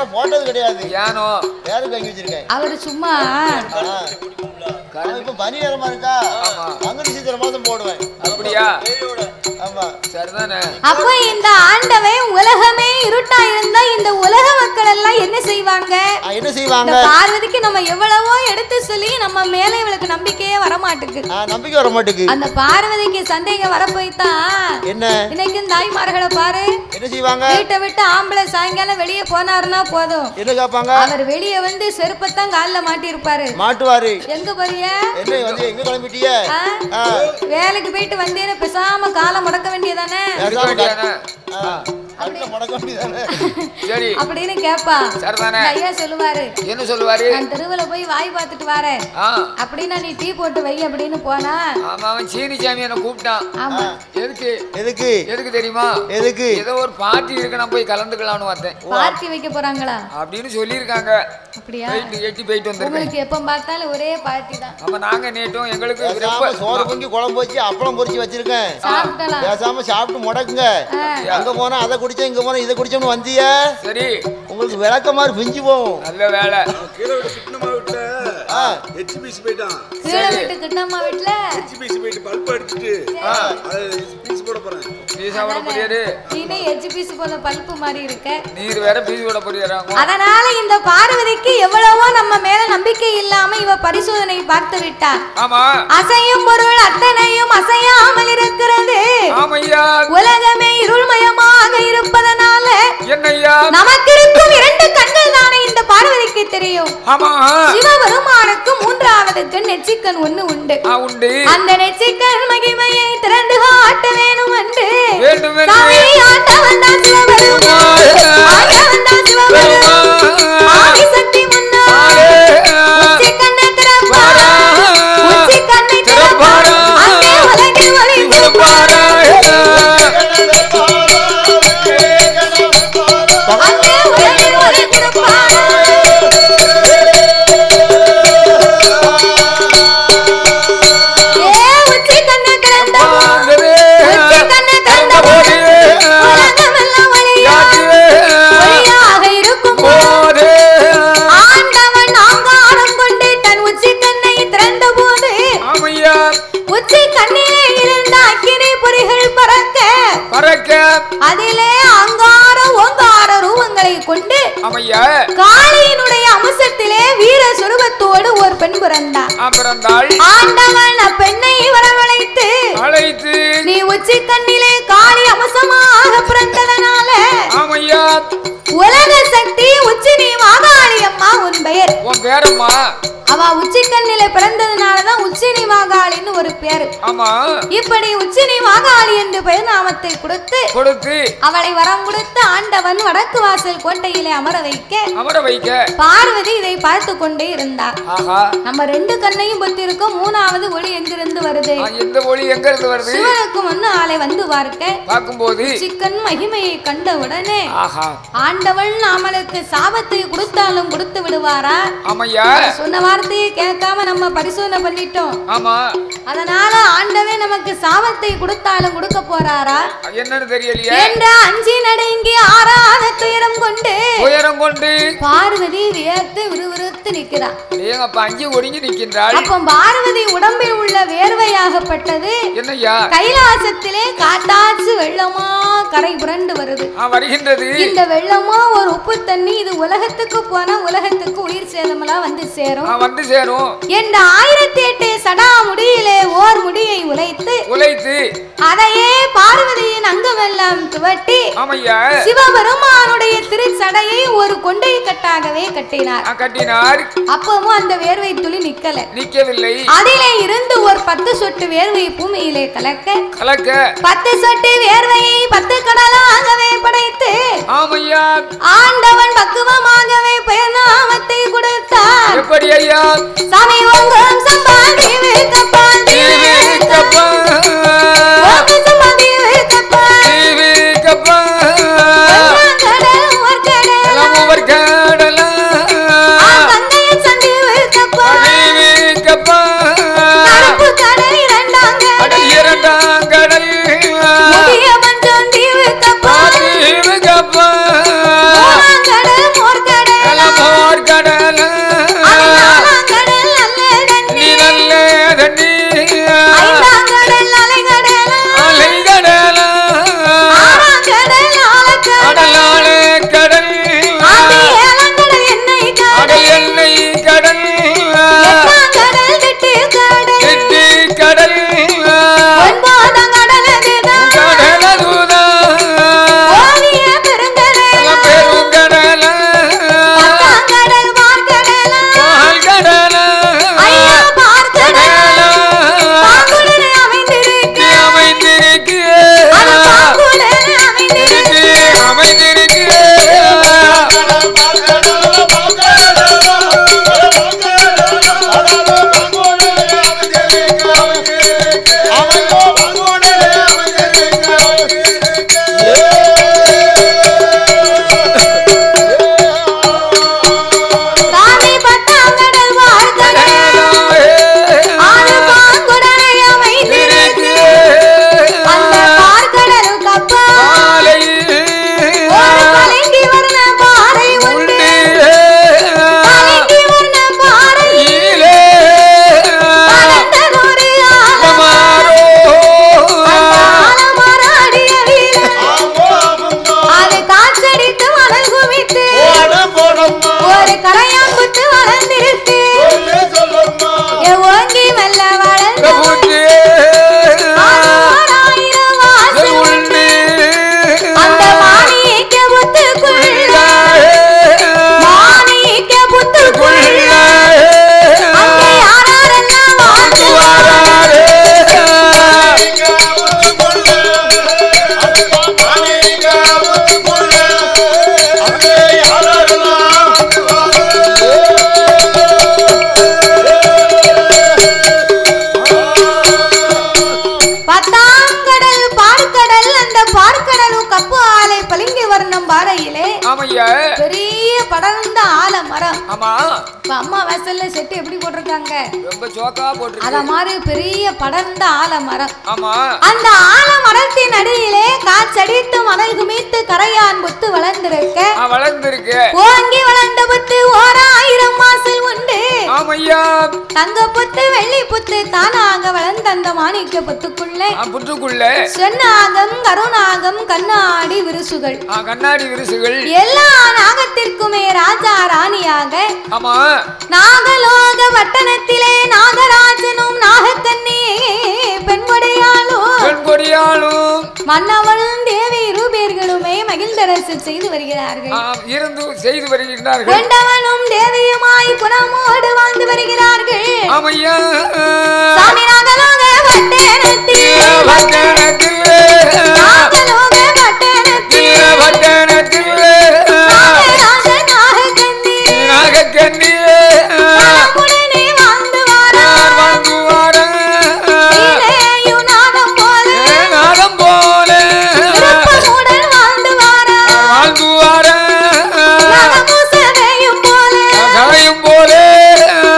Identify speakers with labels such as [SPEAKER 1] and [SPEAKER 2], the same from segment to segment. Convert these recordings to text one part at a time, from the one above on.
[SPEAKER 1] அதெல்லாம் போட்டது கிடையாது.
[SPEAKER 2] ஏனோ
[SPEAKER 1] பேருக்கு வாங்கி வச்சிருக்கேன்.
[SPEAKER 3] அவரு சும்மா
[SPEAKER 1] இப்ப பனி நேரமா இருக்கா, அங்கடி சித்திர மாதம் போடுவேன்.
[SPEAKER 2] அப்படியா?
[SPEAKER 1] ஆமா
[SPEAKER 2] சரிதானே.
[SPEAKER 3] அப்ப இந்த ஆண்டவன் உலகமே இருட்டா இருந்தா இந்த உலக மக்கள் எல்லாம் என்ன செய்வாங்க?
[SPEAKER 1] என்ன செய்வாங்க?
[SPEAKER 3] பார்வதிக்கு நம்ம எவ்வளவோ எடுத்து சொல்லி நம்ம மேல இவளுக்கு நம்பிக்கையே வர மாட்டுக்கு.
[SPEAKER 1] நம்பிக்கை வர மாட்டுக்கு.
[SPEAKER 3] அந்த பார்வதிக்கு சந்தேகம் வர போய்தான்
[SPEAKER 1] என்ன
[SPEAKER 3] இன்னைக்கு தாய்மார்களை பாரு
[SPEAKER 1] என்ன செய்வாங்க?
[SPEAKER 3] வீட்டை விட்டு ஆம்பளை சாயங்காலம் வெளியே போனாருன்னா போதும்
[SPEAKER 1] என்ன கேட்பாங்க?
[SPEAKER 3] அவர் வெளியே வந்து செருப்பத்தான் காலில் மாட்டி இருப்பாரு.
[SPEAKER 1] மாட்டுவாரு.
[SPEAKER 3] எங்க போறிய?
[SPEAKER 1] என்ன வந்து எங்க கிளம்பிட்டிய?
[SPEAKER 3] வேலைக்கு போயிட்டு வந்தேன்னு பேசாம காலை முடக்க வேண்டியதானே? அப்படின்னு கேப்பா. ஐயா சொல்லுவாரு, என்ன சொல்லுவாரு? நான் தெருவுல போய் வாய் பார்த்துட்டு வரேன் அப்படின்னா நீ டீ போட்டு வை அப்படின்னு போனா
[SPEAKER 2] சீனி சாமி என்ன கூப்பிட்டான்.
[SPEAKER 3] ஆமா
[SPEAKER 2] எதுக்கு
[SPEAKER 1] எதுக்கு
[SPEAKER 2] எதுக்கு தெரியுமா? எதுக்கு? ஏதோ ஒரு பார்ட்டி இருக்கு, நான் போய் கலந்துக்கலாம்னு வந்தேன்.
[SPEAKER 3] பார்ட்டி வைக்க போறாங்களா
[SPEAKER 2] அப்படின்னு சொல்லியிருக்காங்க. அப்படியா? எட்டி போயிட்டு வந்திருக்கேன்.
[SPEAKER 3] உங்களுக்கு எப்ப பார்த்தாலும் ஒரே பார்ட்டி தான்.
[SPEAKER 2] அப்ப நாங்க நேட்டும் எங்களுக்கு
[SPEAKER 1] சோறு பொங்கி குழம்பு வச்சு அப்பளம் பொரிச்சு வச்சிருக்கேன்.
[SPEAKER 3] சாப்பிடலாம்.
[SPEAKER 1] பேசாம சாப்பிட்டு முடக்குங்க. அங்க போனா அதை குடிச்சா இங்க போனா இதை குடிச்சோம்னு வந்திய
[SPEAKER 2] சரி
[SPEAKER 1] உங்களுக்கு விளக்க மாதிரி பிஞ்சு போகும்.
[SPEAKER 2] நல்ல வேலை.
[SPEAKER 4] கீழே விட்டு கிட்டமா விட்டு ஹெச்பிசி போயிட்டான்.
[SPEAKER 3] கீழே விட்டு கிட்டமா வீட்ல
[SPEAKER 4] ஹெச்பிசி போயிட்டு பல்ப் அடிச்சிட்டு அது பீஸ் போட போறேன்.
[SPEAKER 2] பீஸா போட போறியாரு?
[SPEAKER 3] நீனே ஹெச்பிசி போல பல்ப் மாதிரி இருக்க.
[SPEAKER 2] நீர் வேற பீஸ் போட போறியாங்க.
[SPEAKER 3] அதனால இந்த பார்வதிக்கு எவ்வளவோ நம்ம மேல நம்பிக்கை இல்லாம இவ பரிசோதனை பார்த்து விட்டார்.
[SPEAKER 2] ஆமா.
[SPEAKER 3] அசையும் பொருள் அத்தனையும் அசையாமல் இருக்கிறது.
[SPEAKER 2] ஆமையா.
[SPEAKER 3] உலகமே இருள்மயமாக இருப்பதனால
[SPEAKER 2] என்னையா
[SPEAKER 3] நமக்கு இருக்கும் இரண்டு கண்கள் தானே இந்த பார்வதிக்கு தெரியும்.
[SPEAKER 2] ஆமா.
[SPEAKER 3] சிவபெருமானுக்கு மூன்றாவது கண் நெற்றிக்கண் ஒண்ணு உண்டு.
[SPEAKER 2] உண்டு.
[SPEAKER 3] அந்த நெற்றிக்கண் மகிமையை திறந்து காட்ட வேணும் என்று
[SPEAKER 2] வேண்டும்
[SPEAKER 3] ஆண்டவன் தான் சிவபெருமான். ஆண்டவன் தான் சிவபெருமான். ஆதிசக்தி முன்னாலே உச்சி கண்ணை திறப்பாரா, உச்சி கண்ணை திறப்பாரா, அங்கே உலகில் ஒளி கொடுப்பாரா, அங்கே உலகில் ஒளி கொடுப்பாரா. உச்சி கண்ணை திறந்த போது உலகமெல்லாம் ஒளியாக இருக்கும் போது ஆண்டவன் ஆங்காரம் கொண்டு தன் உச்சி கண்ணை திறந்த போது உச்சி கண்ணிலே இருந்த அக்கினி பொறிகள் பறக்க அதிலே அங்கார ஓங்கார ரூபங்களை கொண்டு காளியினுடைய அம்சத்திலே வீர சுரூபத்தோடு ஒரு பெண் பிறந்தாள். ஆண்டவன் அப்பெண்ணை வரவழைத்து நீ உச்சி கண்ணிலே காளி அம்சமாக பிறந்ததனால உலக சக்தி உச்சி நீ மாகாளி அம்மா உன் பெயர். அவ உச்சி கண்ணிலே பிறந்ததுனாலதான் உச்சினி மாகாளின்னு ஒரு பேரு. இப்படி உச்சினி மாகாளி என்று பெயர் நாமத்தை கொடுத்து அவளை வரம் கொடுத்து ஆண்டவன் வடக்கு வாசல் கோட்டையிலே அமர வைக்க பார்வதி இதை பார்த்து கொண்டே இருந்தார். நம்ம ரெண்டு கண்ணையும் பத்தி இருக்கோம். மூணாவது ஒளி எங்கிருந்து வருது? சிவனுக்கு முன்னு ஆளை வந்து பார்க்கும்போது சிக்கன் மகிமையை கண்ட உடனே ஆண்டவன் அவளுக்கு சாபத்தை கொடுத்தாலும் கொடுத்து விடுவாரா? சொன்ன வார்த்தையை கேட்காம நம்ம பரிசோதனை பண்ணிட்டோம். அதனால ஆண்டவே நமக்கு சாபத்தை கொடுத்தாலும் கொடுக்க போறாரா
[SPEAKER 2] என்னன்னு தெரியலையே
[SPEAKER 3] என்ற அஞ்சி நடுங்கி ஆறாத துயரம் கொண்டு பார்வதி வியர்த்து விறுவிறுத்து நிற்கிறார்.
[SPEAKER 2] அஞ்சி ஒடுங்கி நிற்கின்றாள்.
[SPEAKER 3] அப்ப பார்வதி உடம்பில் உள்ள வேர்வையாகப்பட்டது
[SPEAKER 2] என்னையா
[SPEAKER 3] கைலாசத்திலே காட்டாச்சு வெள்ளமா கரை புரண்டு வருகின்றது. இந்த வெள்ளமா ஒரு உப்பு தண்ணி. இது உலகத்துக்கு போனா உலகத்துக்கு உயிர் சேதமெல்லாம் வந்து சேரும் என்ற 1008 சடா முடியிலே ஓர் முடியை உழைத்து அதையே பார்வதியின் அங்கமெல்லாம் துவட்டி சிவபெருமானுடைய திருச்சடையை ஒரு கொண்டை கட்டாகவே கட்டினார். அப்பவும் அந்த வேர்வை துளி நிக்கவில்லை. அதிலே இருந்து ஒரு 10 சொட்டு வேர்வை பூமியிலே கலக்க 10 சொட்டு வேர்வையை 10 கடலாகவே படைத்து ஆண்டவன் பக்குவமாகவே பெயர் நாமத்தை கொடுத்தார்.
[SPEAKER 2] எப்படி ஐயா?
[SPEAKER 3] சாமி ஓங்கம் சம்பாதி கப்பா கப்பா கடல் பெரிய படர்ந்த ஆலமரம்.
[SPEAKER 2] ஆமா.
[SPEAKER 3] இப்ப அம்மா வாசல்ல செட்டு எப்படி போட்டிருக்காங்க?
[SPEAKER 2] ரொம்ப சோக்கா போட்டு.
[SPEAKER 3] அத மாதிரி பெரிய படர்ந்த ஆலமரம்.
[SPEAKER 2] ஆமா.
[SPEAKER 3] அந்த ஆலமரத்தின் அடியிலே காற்றடித்து மணல் குமித்து கரையான் புத்து வளர்ந்திருக்க.
[SPEAKER 2] வளர்ந்திருக்கு.
[SPEAKER 3] ஓங்கி வளர்ந்த புத்து 1000 வாசல் உண்டு.
[SPEAKER 2] ஆமையா.
[SPEAKER 3] தங்க புத்து வெள்ளி புத்து தானாக வளர்ந்த அந்த மாணிக்க புத்துக்குள்ளே சென்னாகம் கருநாகம் கண்ணாடி விரிசுகள்.
[SPEAKER 2] கண்ணாடி விரிசுகள்
[SPEAKER 3] எல்லா நாகத்திற்குமே ராஜா ராணியாக.
[SPEAKER 2] ஆமா.
[SPEAKER 3] நாகலோக பட்டணத்திலே நாகராஜனும் நாகக்கன்னியே பெண்கொடியாளும் மன்னவளும் தேவி இருபேர்களுமே மகிழ்ந்தரசு செய்து வருகிறார்கள்.
[SPEAKER 2] செய்து வருகிறார்கள்.
[SPEAKER 3] கொண்டவனும் தேவியுமாய் குணமோடு வாழ்ந்து வருகிறார்கள்.
[SPEAKER 2] ஆமையா.
[SPEAKER 3] சாமி நாகலோக பட்டணத்திலே நாகலோக பட்டணத்திலே நாகக்கன்னி நாகமுடனே வாழ்ந்து வாரா இளையும் நாகம் போல இருப்பமுடன் வாழ்ந்து வாரா நாகமுசனையும் போல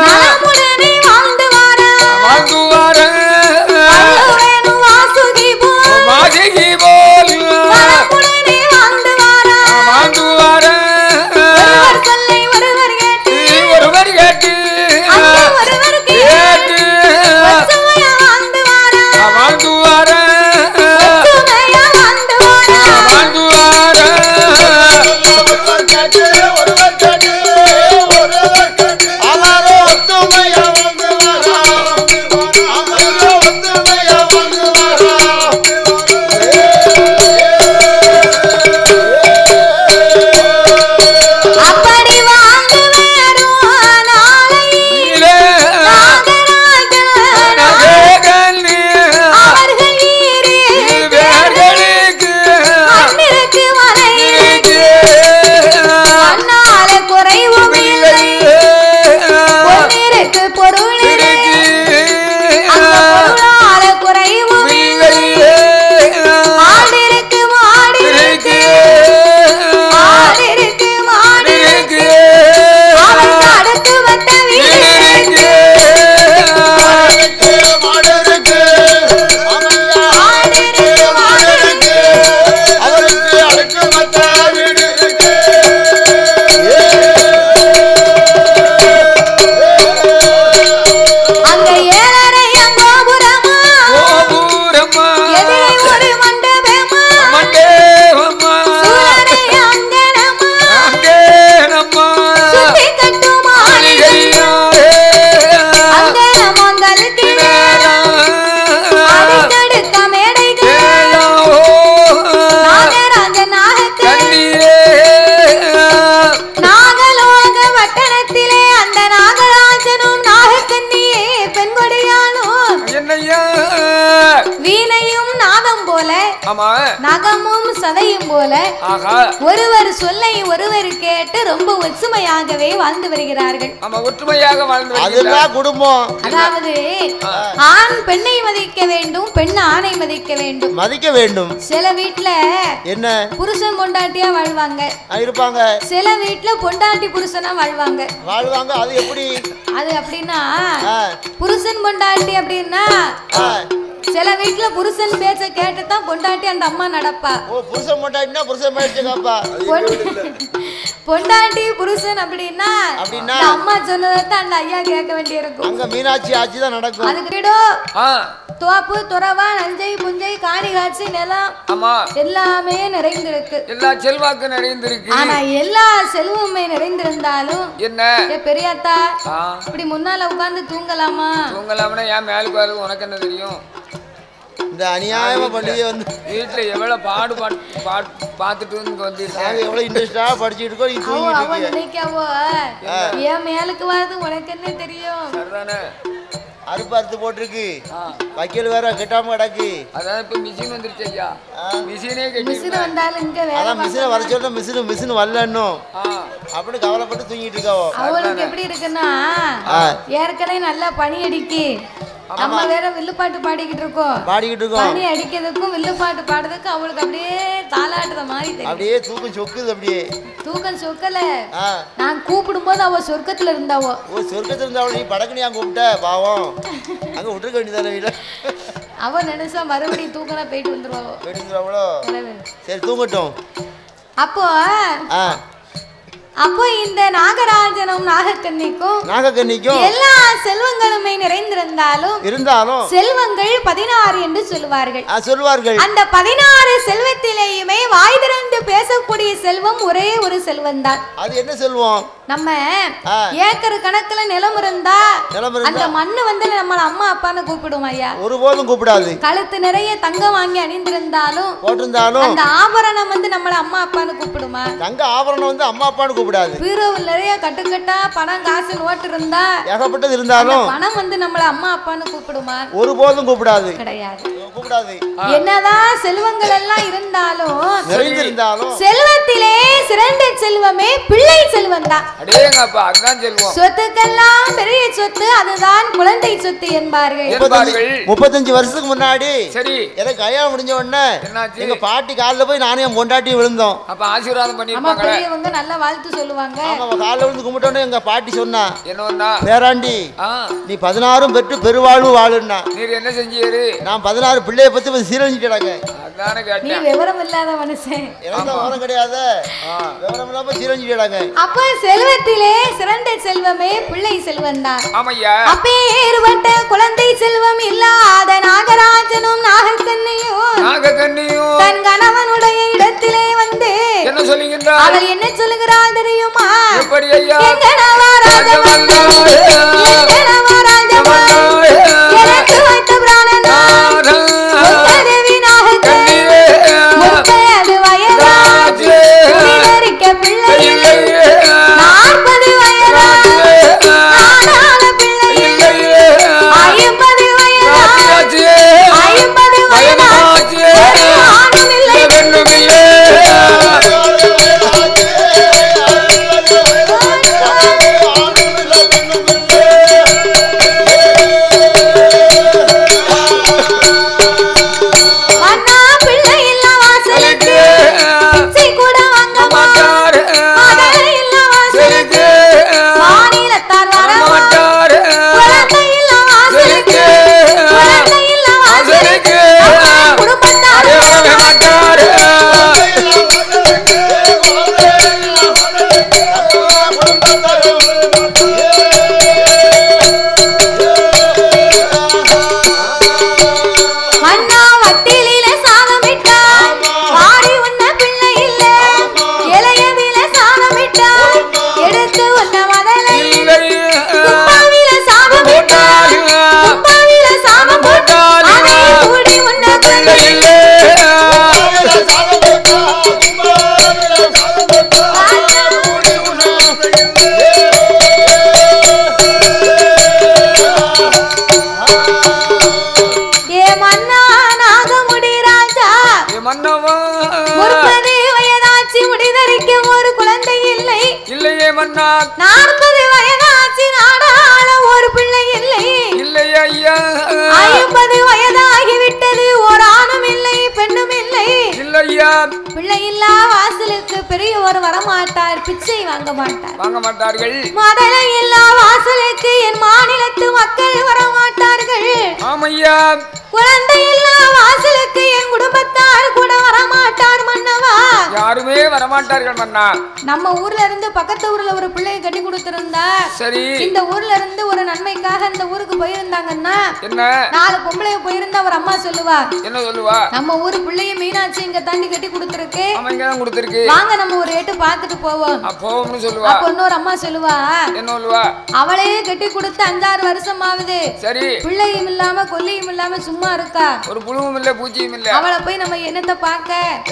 [SPEAKER 3] நாகமுடனே வாழ்ந்து வாரா வள்ளுவனும் வாசுகி போல் நாகமுடனே வாழ்ந்து வாரா ஒருவர் சொல்லை ஒருவர் கேட்டு ஒருவர் கேட்டு ஒற்றுமையா வாழ்ந்து வாரா ஒற்றுமையா வாழ்ந்து வாரா அப்படி வாழ்ந்து வரும் நாளையிலே நாகராஜன் அவர்கள் மண்ணிற்கு மறையிருக்கு அண்ணால குறைவும் இல்லை பொன்னிற்கு பொருள் இருக்கு அந்த பொருளால குறைவும் இல்லை ஆடிருக்கு மாடிருக்கு ஆடிருக்கு மாடிருக்கு அவருக்கு அடுத்து வந்த வீடு இருக்கு ஆடிருக்கு மாடிருக்கு அங்க 7 கோபுரமா எதிரே ஒரு மண்டபமா சூழலை அங்கனமா சுத்தி கட்டும் மாளிகை அங்கனமங்களுக்கு அடிக்கடுக்க மேடைகள் நாகராஜ நாகக்கன்னி நாகலோக பட்டணத்திலே அந்த நாகராஜனும் நாகக்கன்னியே பெண்கொடியாளும் வீணையும் நாதம் போல நகமும் சதையும் போல ஒருவர் சொல்லை ஒருவர் கேட்டு ரொம்ப ஒற்றுமையாகவே வாழ்ந்து வருகிறார்கள்.
[SPEAKER 1] அதுதான் குடும்பம்.
[SPEAKER 3] அதாவது ஆண் பெண்ணை மதிக்க வேண்டும், பெண் ஆணை மதிக்க வேண்டும். சில வீட்டுல
[SPEAKER 1] என்ன
[SPEAKER 3] புருஷன் பொண்டாட்டியா வாழ்வாங்க
[SPEAKER 1] இருப்பாங்க.
[SPEAKER 3] சில வீட்டுல பொண்டாட்டி புருஷனா வாழ்வாங்க.
[SPEAKER 1] அது எப்படி?
[SPEAKER 3] அது அப்படின்னா புருஷன் பொண்டாட்டி அப்படின்னா சில வீட்டுல புருஷன் பேச்ச கேட்டுதான் பொண்டாட்டி அந்த அம்மா நடப்பா.
[SPEAKER 1] புருஷன் பொண்டாட்டினா புருஷன் பேச்சப்பா.
[SPEAKER 3] பொண்டாட்டி புருஷன் அப்படின்னா அம்மா சொன்னதான் அந்த ஐயா கேட்க வேண்டியிருக்கும்.
[SPEAKER 1] அங்க மீனாட்சி ஆட்சி தான் நடக்கும்.
[SPEAKER 3] அதுக்கு தோப்பு துறவா நஞ்சை புஞ்சை காணி காட்சி நிலம் எல்லாமே நிறைந்திருக்கு.
[SPEAKER 2] எல்லா செல்வாக்கு நிறைந்திருக்கு.
[SPEAKER 3] ஆனா எல்லா செல்வமே நிறைந்திருந்தாலும் என்ன பெரியாத்தா இப்படி முன்னால உட்கார்ந்து தூங்கலாமா?
[SPEAKER 2] தூங்கலாம்னா ஏன் மேலுக்கு வருது உனக்கு என்ன தெரியும்?
[SPEAKER 1] இந்த அநியாயமா பண்டிகை வந்து
[SPEAKER 2] வீட்டுல எவ்வளவு பாடு பாத்துட்டு வந்து
[SPEAKER 1] எவ்வளவு இன்ட்ரெஸ்டா படிச்சுட்டு இருக்கோம்.
[SPEAKER 3] ஏன் மேலுக்கு வருது உனக்கு என்ன தெரியும்?
[SPEAKER 1] அறுப்பு அறுத்து போட்டிருக்கு. வக்கீல் வேற கெட்டாம கிடக்கு.
[SPEAKER 2] அதான் இப்ப மிஷின் வந்துருச்சு ஐயா.
[SPEAKER 3] மிஷின் வந்தாலும் இங்க வேற
[SPEAKER 1] மிஷினை வர சொல்ல மிஷின் வரலன்னும் அப்படின்னு கவலைப்பட்டு தூங்கிட்டு இருக்காவோ.
[SPEAKER 3] அவளுக்கு எப்படி இருக்குன்னா ஏற்கனவே நல்லா பனி அடிக்கு நம்ம வேற வில்லுப்பாட்டு பாடிக்கிட்டு இருக்கோம் பனி அடிக்கிறதுக்கும் வில்லுப்பாட்டு பாடுறதுக்கும் அவளுக்கு அப்படியே தாளாட்டுற மாதிரி தெரியும். அப்படியே தூக்கம் சொக்குது. அப்படியே தூக்கம் சொக்கல. நான் கூப்பிடும் போது அவ சொர்க்கத்துல இருந்தாவோ. சொர்க்கத்துல இருந்தாவோ. நீ படக்குனியா கூப்பிட்ட பாவம் அங்க விட்டுருக்க வேண்டியதானே வீட. அவ நினைச்சா மறுபடியும் தூக்கனா போயிட்டு வந்துருவாவோ. சரி தூங்கட்டும். அப்போ இந்த நாகராஜனும் நாகக்கன்னிக்கும் எல்லா செல்வங்களுமே நிறைந்திருந்தாலும் செல்வங்கள் 16 என்று சொல்லுவார்கள். அந்த 16 செல்வத்திலேயுமே வாய் திறந்து பேசக்கூடிய செல்வம் ஒரே ஒரு செல்வம் தான். அது என்ன செல்வம்? நம்ம ஏக்கர் கணக்குல நிலம் இருந்தா அந்த மண்ணு வந்து நம்ம அம்மா அப்பான்னு கூப்பிடுவோம் ஐயா. ஒருபோதும் கூப்பிடாது. கழுத்து நிறைய தங்கம் வாங்கி அணிந்திருந்தாலும் அந்த ஆபரணம் வந்து நம்மள அம்மா அப்பான்னு கூப்பிடுமா? தங்க ஆபரணம் வந்து அம்மா அப்பான்னு கூப்பிடாது. பீரோவில் நிறைய கட்டுக்கட்டா பணம் காசு நோட்டு இருந்தா ஏகப்பட்டது இருந்தாலும் பணம் வந்து நம்மள அம்மா அப்பான்னு கூப்பிடுமா? ஒருபோதும் கூப்பிடாது. கிடையாது. கூப்பிடாது. என்னதான் செல்வங்கள் எல்லாம் இருந்தாலும் செல்வத்திலே சிறந்த செல்வமே பிள்ளை செல்வம் தான். அடேங்கப்பா, அதுதான் செல்வம். சொத்துக்கெல்லாம் பெரிய சொத்து அதுதான் குழந்தை சொத்து என்பார்கள். 35 வருஷத்துக்கு முன்னாடி சரி எனக்கு கல்யாணம் முடிஞ்ச உடனே எங்க பாட்டி காலில் போய் நானே பொண்டாட்டி விழுந்தோம். அப்ப ஆசீர்வாதம் பண்ணிருப்பாங்க. பெரியவங்க நல்ல வாழ்த்து சொல்லுவாங்க. அவங்க காலில் விழுந்து கும்பிட்டோன்னே எங்க பாட்டி சொன்னா என்ன பேராண்டி நீ 16 பெற்று பெருவாழ்வு வாழுன்னா. நீர் என்ன செஞ்சீரு? நான் 16 பிள்ளைய பத்தி சீரழிஞ்சிட்டாங்க. நீ விவரம் இல்லாத மனுஷன். விவரம் கிடையாது. விவரம் இல்லாம சீரழிஞ்சிட்டாங்க. அப்ப செல்வத்திலே சிறந்த செல்வமே பிள்ளை செல்வம் தான். அப்பேற்பட்ட குழந்தை செல்வம் இல்லாத நாகராஜனும் நாகக்கன்னியும் தன் கணவனுடைய இடத்திலே வந்து என்ன சொல்லுகிறார்? அவர் என்ன சொல்லுகிறார் தெரியுமா? எப்படி ஐயா? எனக்கு வைத்த பிராணநாத தேவி நாகக்கன்னி முப்பது வயதாச்சு உயிரிக்க பிள்ளை இல்லை. 40 வயதாச்சு நாடாள பிள்ளை இல்லை. 50 வயதாச்சு 50 வயதாச்சு ஆணும் இல்லை பெண்ணும் இல்லை. மன்னா 40 வயதாச்சு நாடாள ஒரு பிள்ளை இல்லை. இல்லை ஐயா. 50 வயதாகி விட்டது ஒரு ஆணும் இல்லை பெண்ணும் இல்லை. இல்லையா. பிள்ளை இல்லா வாசலுக்கு பெரியவர் வரமாட்டார், பிச்சை வாங்க மாட்டார்கள். மதலை இல்லா வாசலுக்கு என் மாநிலத்து மக்கள் வரமாட்டார்கள். ஆமையா. குழந்தை இல்லா வாசலுக்கு என் குடும்பத்தார் கூட வரமாட்டார் மன்னவா. யாருமே வரமாட்டார்கள் மன்னா. நம்ம ஊர்ல இருந்து பக்கத்து ஊர்ல ஒரு பிள்ளையை கட்டி கொடுத்திருந்தா சரி, இந்த ஊர்ல இருந்து ஒரு நன்மைக்காக இந்த ஊருக்கு போயிருந்தாங்கன்னா என்ன 4 பொம்பளைய போயிருந்தா ஒரு அம்மா சொல்லுவா. என்ன சொல்லுவா? நம்ம ஊரு பிள்ளையை மீனாட்சி இங்க தாண்டி கட்டி கொடுத்திருக்கு. அவங்க தான் கொடுத்திருக்கு, வாங்க நம்ம ஒரு ஏட்டு பார்த்துட்டு போவோம். அப்போன்னு சொல்லுவா. அப்ப இன்னொரு அம்மா சொல்லுவா. என்ன சொல்லுவா? அவளே கட்டி கொடுத்து 5-6 வருஷம் ஆகுது. சரி, பிள்ளையும் இல்லாம கொல்லியும் இல்லாம சும்மா இருக்கா, ஒரு புழுவும் இல்ல பூச்சியும் இல்ல. அவளை போய் நம்ம என்னத்த பார்க்க?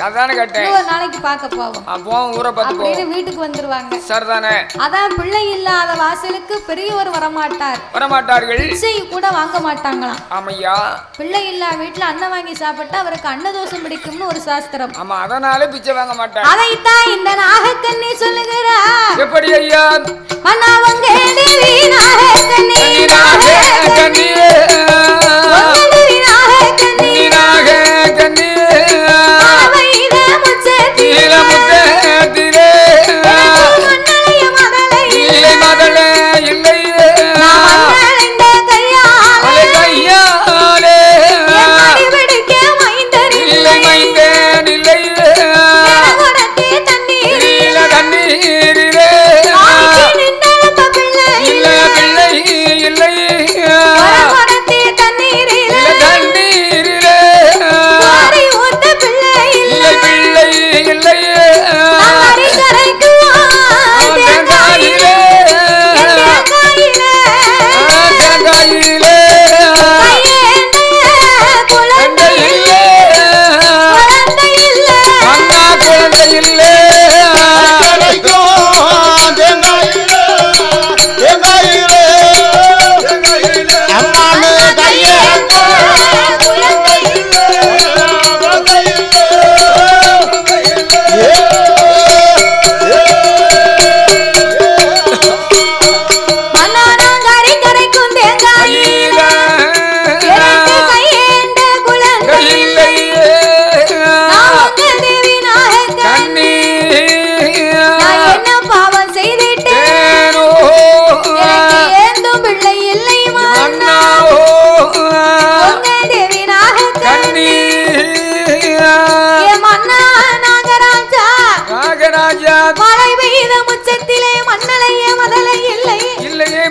[SPEAKER 3] அதானே கேட்டேன். ஒரு நாளைக்கு பார்க்க போவோம். அப்போ ஊரை பார்த்து போவோம். வீட்டுக்கு வந்துருவாங்க. சரிதானே. அதான் பிள்ளை இல்லாத வாசலுக்கு பெரியவர் வரமாட்டார்கள். பிச்சை கூட வாங்க மாட்டாங்களாம். ஆமையா. பிள்ளை இல்லா வீட்டுல அன்னம் வாங்கி சாப்பிட்டா அவருக்கு அன்னதோஷம் பிடிக்கும்னு ஒரு சாஸ்திரம். ஆமா, அதனால பிச்சை வாங்க மாட்டாங்க. அதைத்தான் இந்த நாகக்கன்னி சொல்லுகிறா. எப்படி ஐயா? அண்ணாவங்க தேவி நாகக்கன்னி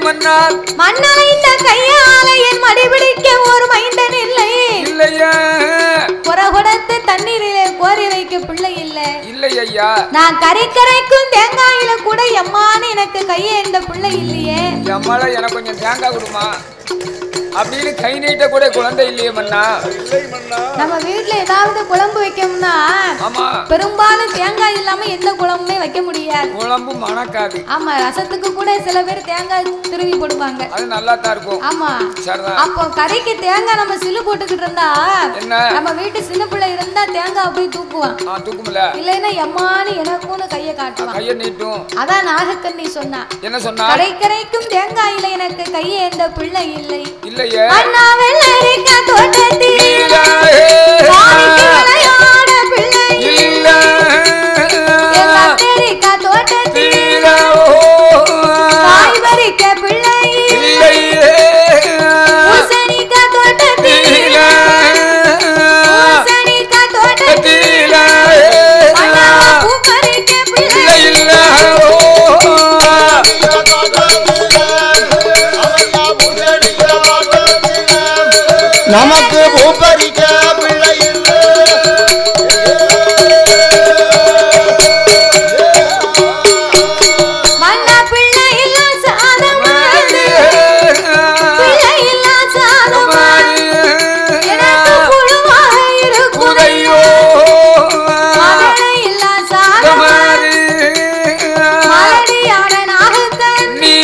[SPEAKER 2] மன்னா
[SPEAKER 3] மன்னனை இந்த கையால என் மடிபிடிக்க ஒரு மைந்தன் இல்லை
[SPEAKER 2] இல்லையா
[SPEAKER 3] புறகுடத்து தண்ணீரிலே கோரி வைக்க பிள்ளை இல்லை
[SPEAKER 2] இல்லை ஐயா
[SPEAKER 3] நான் கரைக்கும் தேங்காயில கூட எம்மான்னு எனக்கு கையேந்த பிள்ளை இல்லையே
[SPEAKER 2] எம்மால எனக்கு கொஞ்சம் தேங்காய் கொடுமா அப்படின்னு கை நீட்ட கூட குழந்தை இல்லையே மன்னா
[SPEAKER 3] நம்ம வீட்டுல ஏதாவது குழம்பு வைக்கணும்னா
[SPEAKER 2] ஆமா
[SPEAKER 3] பெரும்பாலும் தேங்காய் இல்லாம எந்த குழம்புமே வைக்க முடியாது
[SPEAKER 2] குழம்பு மணக்காது
[SPEAKER 3] ஆமா ரசத்துக்கு கூட சில பேர் தேங்காய் துருவி போடுவாங்க
[SPEAKER 2] அது நல்லா தான் இருக்கும்
[SPEAKER 3] ஆமா
[SPEAKER 2] சரிதான்
[SPEAKER 3] அப்போ கறிக்கு தேங்காய் நம்ம சிலு போட்டுக்கிட்டு இருந்தா
[SPEAKER 2] என்ன
[SPEAKER 3] நம்ம வீட்டு சின்ன பிள்ளை இருந்தா தேங்காய் போய் தூக்குவான்
[SPEAKER 2] தூக்கும்ல
[SPEAKER 3] இல்லைன்னா எம்மானு எனக்கும்னு கையை காட்டுவான்
[SPEAKER 2] கையை நீட்டும்
[SPEAKER 3] அதான் நாகக்கண்ணி சொன்னா
[SPEAKER 2] என்ன சொன்னா
[SPEAKER 3] கரைக்கும் தேங்காயில எனக்கு கையை எந்த பிள்ளை இல்லை
[SPEAKER 2] இல்லையே
[SPEAKER 3] அண்ணா வெள்ளரிக்கா தோட்டத்தில் வாரிக்கு விளையாட பிள்ளை
[SPEAKER 2] இல்ல
[SPEAKER 3] கத்தரிக்கா தோட்டத்தில் காய் பறிக்க பிள்ளை பூசணிக்கா தோட்டத்தில் பூசணிக்கா தோட்டத்தில் பூ பறிக்க பிள்ளை
[SPEAKER 1] நமக்கு பூப்பறிக்க பிள்ளை
[SPEAKER 3] மண்ணா பிள்ளை இல்ல சாதம் பிள்ளை இல்ல சாதம் எனக்கு புழுவாக இருக்கும் மகளை இல்ல சாதம் மலடியான நாகக்கண்ணி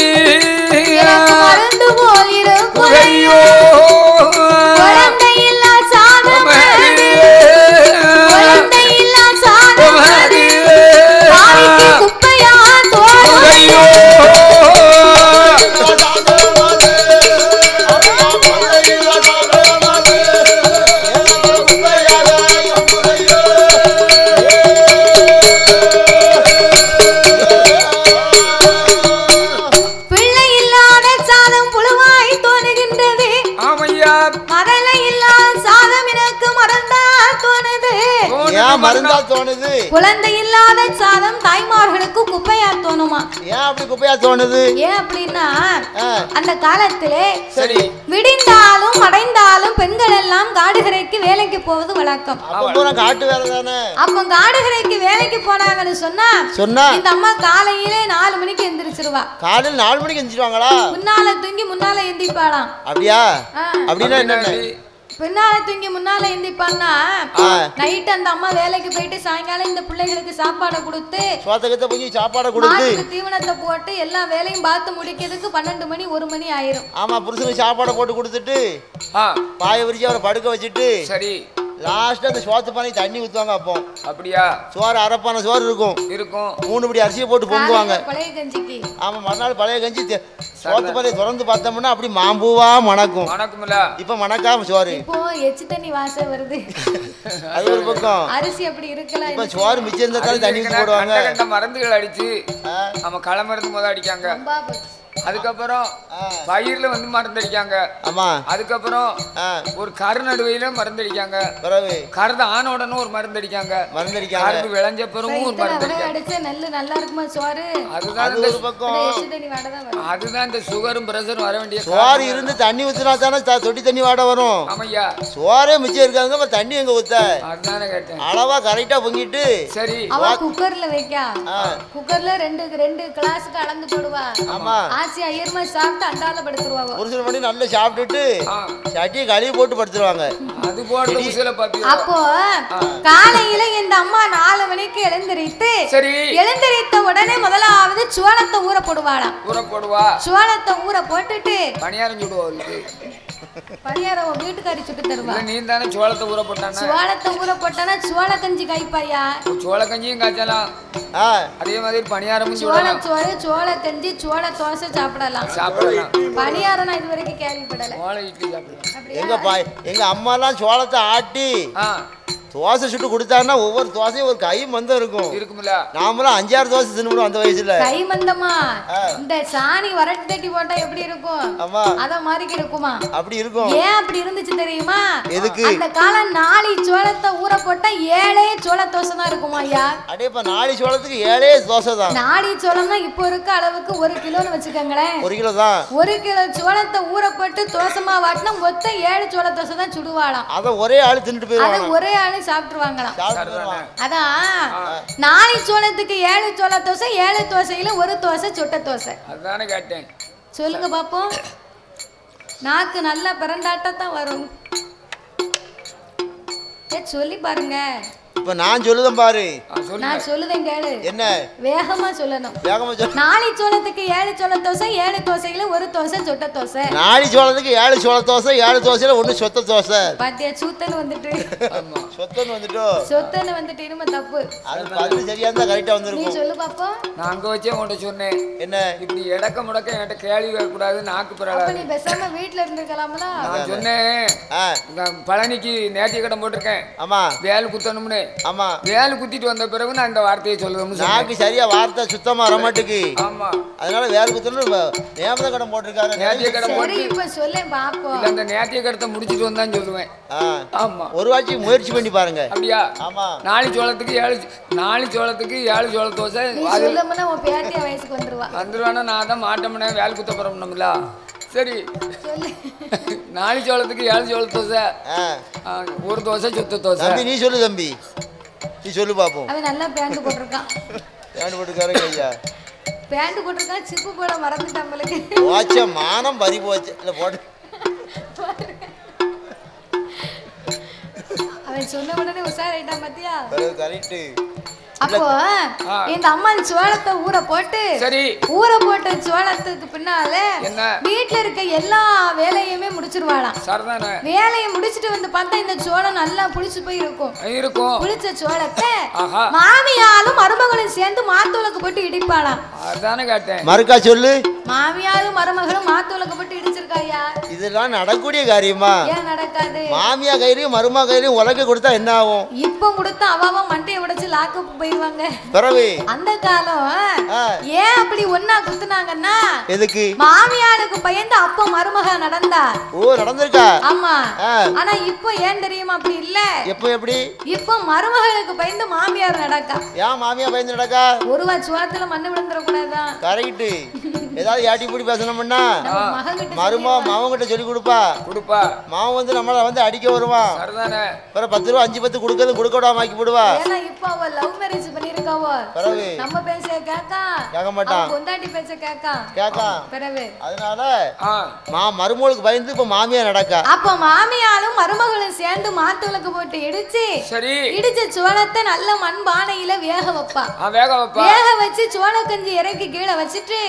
[SPEAKER 3] எனக்கு மருந்து போல் இருக்கும் குழந்தை இல்ல சாதம் குழந்தை இல்ல சாதம் காய்க்கு குப்பையா தோடும் பிள்ளை இல்லாத சாதம் புழுவாய் தோணுகின்றது
[SPEAKER 2] ஆமையா
[SPEAKER 3] மதலை இல்லாத சாதம் எனக்கு மறந்தா தோணுது
[SPEAKER 1] ஏன் மருந்தா தோணுது
[SPEAKER 3] குழந்தை இல்லாத சாதம் தாய்மார்களுக்கு குப்பையா தோணுமா
[SPEAKER 1] ஏன் அப்படி குப்பையா தோணுது
[SPEAKER 3] ஏன் அப்படின்னா அந்த காலத்திலே
[SPEAKER 2] சரி
[SPEAKER 3] விடிந்தாலும் அடைந்தாலும் பெண்கள் எல்லாம் காடுகரைக்கு வேலைக்கு போவது வழக்கம்
[SPEAKER 1] அப்ப பூரா காட்டு வேலை தானே
[SPEAKER 3] அப்ப காடுகரைக்கு வேலைக்கு போனாங்கன்னு சொன்னா இந்த அம்மா காலையிலே 4 மணிக்கு எந்திரிச்சிருவா
[SPEAKER 1] காலையில் 4 மணிக்கு எந்திரிச்சிருவாங்களா
[SPEAKER 3] முன்னால தூங்கி முன்னால எந்திரிப்பாளாம்
[SPEAKER 1] அப்படியா அப்படின்னா என்னென்ன
[SPEAKER 3] பின்னால தூங்கி முன்னால எந்திரிப்பான்னா நைட் அந்த அம்மா வேலைக்கு போயிட்டு சாயங்காலம் இந்த பிள்ளைகளுக்கு சாப்பாடை கொடுத்து
[SPEAKER 1] சோத்தகத்தை போய் சாப்பாடை கொடுத்து
[SPEAKER 3] தீவனத்தை போட்டு எல்லா வேலையும் பார்த்து முடிக்கிறதுக்கு 12 மணி 1 மணி ஆயிரும்
[SPEAKER 1] ஆமா புருஷனுக்கு சாப்பாடை போட்டு கொடுத்துட்டு பாய விரிச்சு அவரை படுக்க வச்சுட்டு
[SPEAKER 2] சரி
[SPEAKER 1] லாஸ்ட் அந்த சோத்து பானை தண்ணி ஊத்துவாங்க அப்போ
[SPEAKER 2] அப்படியா
[SPEAKER 1] சோறு அரைப்பான சோறு இருக்கும்
[SPEAKER 2] 3
[SPEAKER 1] படி அரிசியை போட்டு பொங்குவாங்க
[SPEAKER 3] பழைய கஞ்சிக்கு
[SPEAKER 1] ஆமா மறுநாள் பழைய கஞ்சி சோத்து பானை திறந்து பார்த்தோம்னா அப்படி மாம்பூவா மணக்கும்
[SPEAKER 2] மணக்கும்ல
[SPEAKER 1] இப்ப மணக்காம சோறு
[SPEAKER 3] இப்போ எச்சு தண்ணி வாசம் வருது
[SPEAKER 1] அது ஒரு பக்கம்
[SPEAKER 3] அரிசி அப்படி இருக்கலாம்
[SPEAKER 1] இப்ப சோறு மிச்சம் இருந்தாலும் தண்ணி ஊத்தி போடுவாங்க
[SPEAKER 2] கண்ட மருந்துகள் அடிச்சு நம்ம களை மருந்து முத அடிக்காங்க அதுக்கப்புறம் பயிர்ல வந்து மருந்தடிக்காங்க
[SPEAKER 1] ஆமா
[SPEAKER 2] அதுக்கப்புறம் ஒரு கருநடுவையில மருந்தடிக்காங்க கருது ஆன உடனே ஒரு மருந்தடிக்காங்க கருது விளைஞ்ச பிறகும் ஒரு மருந்தடிக்காங்க
[SPEAKER 3] நெல்லு நல்லா இருக்குமா சோறு
[SPEAKER 2] அதுதான்
[SPEAKER 1] ஒரு பக்கம்
[SPEAKER 2] அதுதான் இந்த சுகரும் பிரஷரும் வர வேண்டிய
[SPEAKER 1] சோறு இருந்து தண்ணி ஊத்தினா தானே தொட்டி தண்ணி வாட வரும்
[SPEAKER 2] ஆமையா
[SPEAKER 1] சோறே மிச்சம் இருக்காங்க தண்ணி எங்க ஊத்த
[SPEAKER 2] அதுதானே கேட்டேன்
[SPEAKER 1] அளவா கரெக்டா பொங்கிட்டு
[SPEAKER 2] சரி
[SPEAKER 3] அவ குக்கர்ல வைக்கா குக்கர்ல ரெண்டு கிளாஸ்க்கு அளந்து போடுவா
[SPEAKER 1] ஆமா
[SPEAKER 3] ஆச்சி ஐயர்மா சாப்பிட்டு அண்டால படுத்துருவாங்க
[SPEAKER 1] ஒரு சில மணி நல்லா சாப்பிட்டுட்டு சட்டியை கழுவி போட்டு படுத்துருவாங்க
[SPEAKER 2] அது போடுற உசில பாத்தீங்க
[SPEAKER 3] அப்போ காலையில இந்த அம்மா 4 மணிக்கு எழுந்திரித்து
[SPEAKER 2] சரி
[SPEAKER 3] எழுந்திரித்த உடனே முதலாவது சோளத்தை ஊற போடுவாளாம் சோளத்தை ஊற போட்டுட்டு
[SPEAKER 2] பணியாரம் சுடுவா
[SPEAKER 3] பணியாரம் வீட்டுக்காரி சுட்டு தருவா
[SPEAKER 2] நீ தானே சோளத்தை ஊற போட்டானா
[SPEAKER 3] சோளத்தை ஊற போட்டானா சோள கஞ்சி காய்ப்பாயா
[SPEAKER 2] சோள கஞ்சியும் காய்ச்சலாம் அதே மாதிரி பணியாரமும்
[SPEAKER 3] சோள சோறு சோள கஞ்சி சோள தோசை சாப்பிடலாம் பணியாரம் நான் இது வரைக்கும் கேள்விப்படல
[SPEAKER 1] எங்க அம்மா எல்லாம் சோளத்தை ஆட்டி தோசை சுட்டு கொடுத்தாருன்னா ஒவ்வொரு தோசையும் ஒரு கை மந்தம் இருக்கும்ல. நாமளும் 5-6 தோசை தின்னுடுவோம் அந்த வயசுல.
[SPEAKER 3] கை மந்தமா இந்த சாணி வரட்டு தட்டி போட்டா எப்படி இருக்கும்? ஆமா அத மாதிரி இருக்குமா? அப்படி இருக்கும். ஏன் அப்படி இருந்துச்சு தெரியுமா? எதுக்கு? அந்த காலம் 4 சோளத்தை ஊற போட்டா 7 சோள தோசை தான் இருக்குமா ஐயா?
[SPEAKER 1] அடே இப்ப 4 சோளத்துக்கு 7 தோசை தான்.
[SPEAKER 3] 4 சோளம்னா இப்போ இருக்க அளவுக்கு 1 கிலோன்னு வச்சுக்கங்களேன்.
[SPEAKER 1] 1 கிலோ தான்.
[SPEAKER 3] 1 கிலோ சோளத்தை ஊற போட்டு தோசைமா வாட்டினா மொத்தம் 7 சோள தோசை தான் சுடுவாளாம்.
[SPEAKER 1] அத ஒரே ஆளு தின்னுட்டு போயிடுவாங்க.
[SPEAKER 3] அத ஒரே ஆளு சாப்பிட்டுருவாங்களாம். அதான் 4 சோளத்துக்கு 7 சோள தோசை, 7 தோசையில 1 தோசை சுட்ட தோசை.
[SPEAKER 2] அதானே கேட்டேன்.
[SPEAKER 3] சொல்லுங்க பாப்போம். நாக்கு நல்லா பிறண்டாட்டத்தான் வரும். சொல்லி பாருங்க.
[SPEAKER 1] இப்ப நான் சொல்லுதேன் பாரு.
[SPEAKER 3] நான் சொல்லுதேன் கேளு.
[SPEAKER 1] என்ன?
[SPEAKER 3] வேகமா சொல்லணும்.
[SPEAKER 1] வேகமா சொல்லு.
[SPEAKER 3] 4 சோளத்துக்கு 7 சோள தோசை, 7 தோசையில 1 தோசை சுட்ட தோசை.
[SPEAKER 1] 4 சோளத்துக்கு 7 சோள தோசை, 7 தோசையில 1 சொத்த தோசை.
[SPEAKER 3] பாத்தியா சூத்தன்னு வந்துட்டு.
[SPEAKER 1] ஆமா சொத்தன்னு வந்துட்டோ.
[SPEAKER 3] சொத்தன்னு வந்துட்டு இனிமே தப்பு.
[SPEAKER 1] அது சரியா இருந்தா கரெக்ட்டா வந்திருக்கும்.
[SPEAKER 3] நீ சொல்லு பாப்போம்.
[SPEAKER 2] நான் அங்க வச்சே உன்கிட்ட சொன்னேன்.
[SPEAKER 1] என்ன?
[SPEAKER 2] இப்படி எடக்க முடக்க என்கிட்ட கேள்வி கேட்க கூடாது, நாக்கு பரவாயில்ல.
[SPEAKER 3] அப்ப நீ பேசாம வீட்ல இருந்திருக்கலாம்ல.
[SPEAKER 2] நான் சொன்னேன் பழனிக்கு நேர்த்தி கடன் போட்டிருக்கேன்.
[SPEAKER 1] ஆமா
[SPEAKER 2] வேல் குத்தணும்னு. ஆமா வேல் குத்திட்டு வந்த பிறகு நான் இந்த வார்த்தையை சொல்லுவேன்.
[SPEAKER 1] நாக்கு சரியா வார்த்தை சுத்தமா வர மாட்டேங்குது. ஆமா அதனால வேல் குத்தணும் நேர்த்தி கடன் போட்டிருக்காரு. நேர்த்தி கடன் போட்டு
[SPEAKER 3] இப்ப சொல்லேன் பாப்போம்.
[SPEAKER 2] இல்ல அந்த நேர்த்தி கடத்தை முடிச்சிட்டு வந்தான் சொல்லுவேன். ஆமா
[SPEAKER 1] ஒரு வாட்டி முயற்சி பண்ணி பாருங்க.
[SPEAKER 2] அப்படியா? ஆமா 4 சோளத்துக்கு 7 சோள தோசை.
[SPEAKER 3] சொல்லமுன்னா உன் பேத்தியா வயசுக்கு வந்துருவானா?
[SPEAKER 2] நான் தான் மாட்டோம்னே வேல் குத்த போறோம்ல. சரி 4 சோளத்துக்கு 7 சோள தோசை, 1 தோசை சுத்த தோசை.
[SPEAKER 1] நீ சொல்லு தம்பி, நீ சொல்லு பாப்போம்.
[SPEAKER 3] அவன் நல்லா பேண்ட் போட்டிருக்கான்.
[SPEAKER 1] பேண்ட் போட்டுக்காரங்க ஐயா.
[SPEAKER 3] பேண்ட் போட்டிருக்கான், சிப்பு போட மறந்துட்டான் உங்களுக்கு.
[SPEAKER 1] போச்ச மானம் பறி போச்சு. இல்ல போடு.
[SPEAKER 3] அவன் சொன்ன உடனே உஷாராயிட்டான் பாத்தியா?
[SPEAKER 1] கரெக்ட்.
[SPEAKER 3] அப்போ இந்த அம்மா சோளத்தை ஊற போட்டு ஊற போட்ட சோளத்துக்கு பின்னால வீட்டுல இருக்க எல்லா வேலையுமே முடிச்சிருவாளாம். வேலையை முடிச்சிட்டு வந்து பார்த்தா இந்த சோளம் நல்லா புளிச்சு போய் இருக்கும். புளிச்ச சோளத்தை மாமியாலும் மருமகளும் சேர்ந்து மாத்தூளுக்கு போட்டு இடிப்பாளாம்.
[SPEAKER 2] அதானே கேட்டேன்.
[SPEAKER 1] மறுக்கா சொல்லு.
[SPEAKER 3] மாமியாரும் மருமகளும் மாத்தூளுக்கு போட்டு இடிச்சிருக்காயா?
[SPEAKER 1] இதெல்லாம் நடக்கக்கூடிய காரியமா?
[SPEAKER 3] ஏன் நடக்காது?
[SPEAKER 1] மாமியா கையிலையும் மருமா கையிலையும் உலக கொடுத்தா என்ன ஆகும்?
[SPEAKER 3] இப்ப கொடுத்தா அவாவா மண்டையை உடைச்சு லாக்கு போயிருவாங்க. அந்த காலம் ஏன் அப்படி ஒன்னா குத்துனாங்கன்னா எதுக்கு? மாமியாருக்கு பயந்து அப்ப மருமக நடந்தா. ஓ நடந்திருக்கா? ஆமா. ஆனா இப்போ ஏன் தெரியுமா அப்படி இல்ல? எப்போ எப்படி? இப்போ மருமகளுக்கு பயந்து மாமியார் நடக்கா. ஏன் மாமியா பயந்து நடக்கா? ஒருவா சுவாத்துல மண்ணு விழுந்துற கூடாதா? கரெக்ட். ஏதாவது யாட்டி பூடி பேசணும்னா மருமா மாவன் கிட்ட சொல்லி கொடுப்பா. மாவன் வந்து நம்மள வந்து அடிக்க வருவான். அப்புறம் 10 ரூபா 5-10 கொடுக்கறது கொடுக்க விடாம ஆக்கி போடுவா. ஏன்னா இப்போ அவ லவ் மேரேஜ் பண்ணிருக்காவோ. நம்ம பேச கேட்க மாட்டான். பொண்டாட்டி பேச கேட்க. அதனால மருமகளுக்கு பயந்து இப்ப மாமியா நடக்கா. அப்ப மாமியாலும் மருமகளும் சேர்ந்து மாத்தூளுக்கு போட்டு இடிச்ச சோளத்தை நல்ல மண் பானையில வேக வைப்பா. வேக வச்சு சோள கஞ்சி இறக்கி கீழே வச்சுட்டு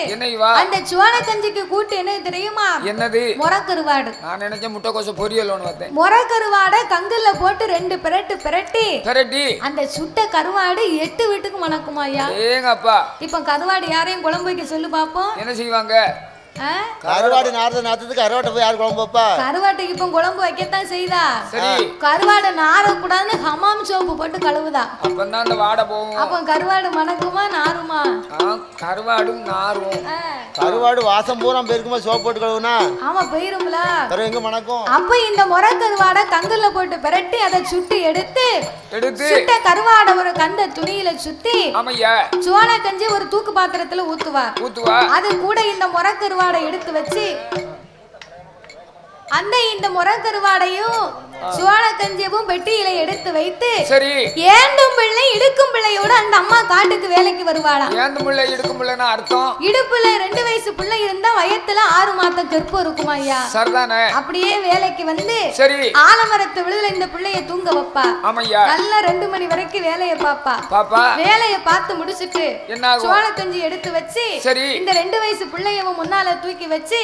[SPEAKER 3] அந்த சோள கஞ்சிக்கு கூட்டு என்ன தெரியுமா? என்னது? முறக்கருவாடு. நான் நினைச்ச முட்டைக்கோச பொரியல் ஒன்னு வந்தேன். முறக்கருவாடை கங்குல போட்டு 2 பிரட்டி அந்த சுட்ட கருவாடு 8 வீட்டுக்கு மணக்குமா ஐயா? ஏங்கப்பா. இப்ப கருவாடு யாரையும் குழம்பு வைக்க சொல்லு பாப்போம். என்ன செய்வாங்க? கருவாடு நாரத்துக்கு கருவாட்டை போய் யார் குழம்பு வைப்பா? கருவாட்டுக்கு இப்ப குழம்பு வைக்கத்தான் செய்தா. கருவாடு நார கூடாதுன்னு ஹமாம் சோப்பு போட்டு கழுவுதா. அப்பதான் அந்த வாடை போகும். அப்ப கருவாடு மணக்குமா நாருமா? கருவாடும் நாரும். கருவாடு வாசம் பூரா போயிருக்குமா சோப்பு போட்டு கழுவுனா? ஆமா போயிரும்ல. எங்க மணக்கும்? அப்ப இந்த முறை கருவாடை கங்குல போட்டு பிரட்டி அதை சுட்டி எடுத்து சுட்ட கருவாடை ஒரு கந்த துணியில சுத்தி சோள கஞ்சி ஒரு தூக்கு பாத்திரத்துல ஊத்துவா. அது கூட இந்த முறை கருவாடை எடுத்து வச்சு அந்த இந்த முறக்கருவாடையும் சோள கஞ்சியவும் பெட்டியில எடுத்து வைத்து ஏந்தும் பிள்ளை இடுக்கும் பிள்ளையோட அந்த அம்மா காட்டுக்கு வேலைக்கு வருவாளாம். ஏந்தும் பிள்ளை இடுக்கும் பிள்ளைனா அர்த்தம் இடுப்புல 2 வயசு பிள்ளை இருந்தா வயத்துல 6 மாதம் கற்பு இருக்குமா ஐயா? சரிதானே. அப்படியே வேலைக்கு வந்து ஆலமரத்து விழுதுல இந்த பிள்ளைய தூங்க வைப்பா. நல்லா 2 மணி வரைக்கும் வேலையை பாப்பா. வேலையை பார்த்து முடிச்சிட்டு சோள கஞ்சி எடுத்து வச்சு இந்த 2 வயசு பிள்ளையவும் முன்னால தூக்கி வச்சு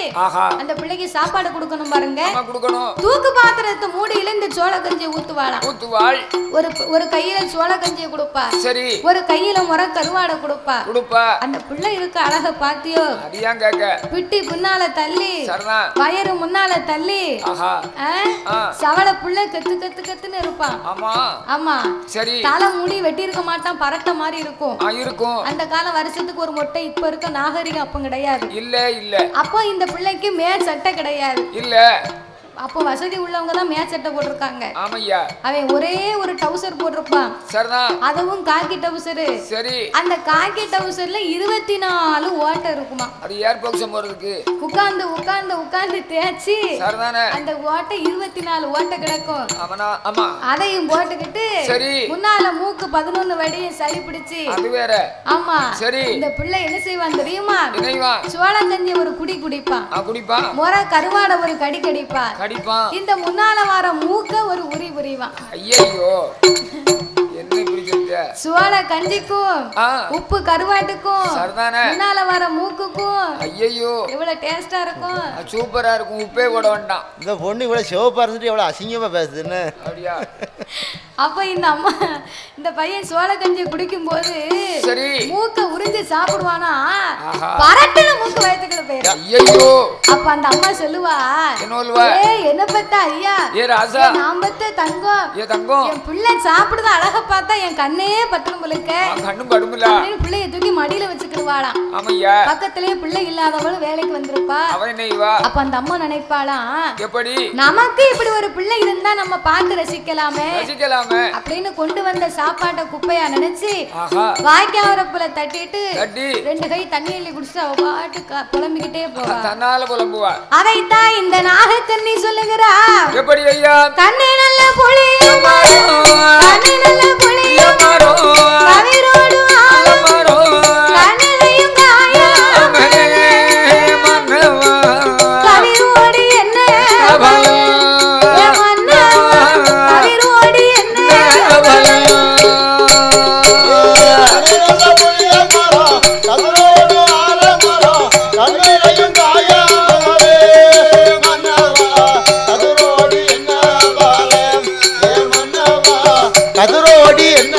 [SPEAKER 3] அந்த பிள்ளைக்கு சாப்பாடு கொடுக்கணும் பாருங்க. தூக்கு பாத்திரத்தை மூடி பானையில இந்த சோள கஞ்சி ஊத்துவாளாம். ஒரு கையில சோள கஞ்சியை கொடுப்பா, சரி, ஒரு கையில முறை கருவாடை கொடுப்பா. அந்த பிள்ளை இருக்க அழக பாத்தியோ, பிட்டி பின்னால தள்ளி வயறு முன்னால தள்ளி சவள பிள்ளை கத்து கத்து கத்துன்னு இருப்பான். ஆமா, சரி, தலை முடி வெட்டி இருக்க மாட்டான், பரட்ட மாதிரி இருக்கும். அந்த காலம் வருஷத்துக்கு ஒரு மொட்டை. இப்ப இருக்க நாகரிகம் அப்ப கிடையாது. இல்ல அப்போ இந்த பிள்ளைக்கு மேல் சட்டை கிடையாது. இல்ல அப்போ வசதி உள்ளவங்க தான் மேல் சட்டை போட்டிருக்காங்க. ஆமையா, அவன் ஒரே ஒரு டவுசர் போட்டிருப்பான். சரிதான், அதுவும் காக்கி டவுசர். சரி, அந்த காக்கி டவுசர்ல 24 ஓட்டை இருக்குமா. அது ஏர் பாக்ஸ் போறதுக்கு உட்கார்ந்து உட்கார்ந்து உட்கார்ந்து தேய்ச்சி சரிதானே அந்த ஓட்டை 24 ஓட்டை கிடக்கும். ஆமா, அதையும் போட்டுக்கிட்டு சரி முன்னால மூக்கு 11 வடியும் சளி பிடிச்சி அது வேற. ஆமா, சரி, இந்த பிள்ளை என்ன செய்வான் தெரியுமா? சோள கஞ்சி ஒரு குடி குடிப்பான், முறை கருவாடை ஒரு கடி கடிப்பான். இந்த முன்னால வர மூக்க ஒரு உரி உரிவான். ஐயோ, என்ன பிடிச்சிருக்க? சோள கஞ்சிக்கும் உப்பு கருவாட்டுக்கும் முன்னால வர மூக்குக்கும் ஐயோ எவ்வளவு டேஸ்டா இருக்கும், சூப்பரா இருக்கும். உப்பே போட வேண்டாம்.
[SPEAKER 1] இந்த பொண்ணு இவ்வளவு சிவப்பா இருந்துட்டு எவ்வளவு அசிங்கமா பேசுதுன்னு. அப்படியா?
[SPEAKER 3] அப்ப இந்த அம்மா இந்த பையன் சோள கஞ்சி குடிக்கும் போது சரி மூக்க உறிஞ்சு சாப்பிடுவானா, பரட்டல மூக்கு வயத்துக்குள்ள போயிடும். ஐயோ, அப்ப அந்த அம்மா சொல்லுவா, என்ன பத்தா ஐயா, நான் பத்த தங்கம், என் பிள்ளை சாப்பிடுத அழக பார்த்தா என் கண்ணே பத்தணும் போலுக்க, பிள்ளைய தூக்கி மடியில வச்சுக்கிடுவாளாம். பக்கத்திலேயே பிள்ளை இல்லாதவளும் வேலைக்கு வந்திருப்பா. அப்ப அந்த அம்மா நினைப்பாளாம், எப்படி நமக்கு இப்படி ஒரு பிள்ளை இருந்தா நம்ம பார்த்து ரசிக்கலாமே அப்படின்னு கொண்டு வந்த சாப்பாட்டை குப்பையா நினைச்சு வாய்க்காவரப்புல தட்டிட்டு 2 கை தண்ணி அள்ளி குடிச்சு அவ பாட்டு புலம்பிக்கிட்டே போவா. அதைத்தான் இந்த நாகக்கண்ணி சொல்லுகிறா. எப்படி ஐயா? கண்ணே நல்ல புளியும் கண்ணே நல்ல புளியும் கவிரோடு கண்ணிலையும் காயம் கவிரோடு என்ன
[SPEAKER 1] கதிரோடி என்ன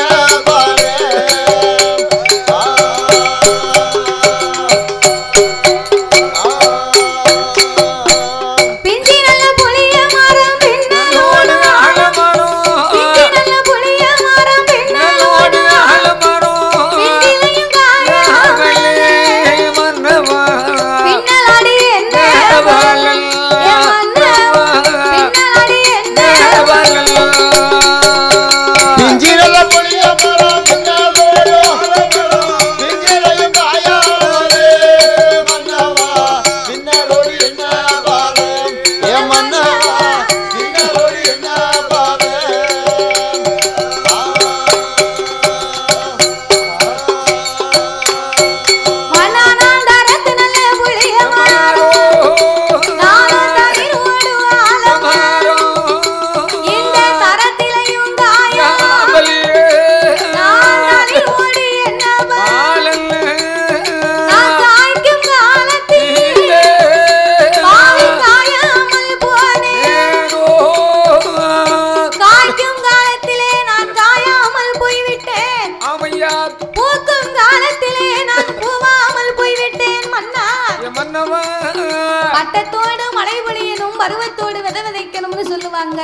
[SPEAKER 3] பட்டத்தோடு மழை பொழியணும் பருவத்தோடு விதை விதைக்கணும்னு சொல்லுவாங்க.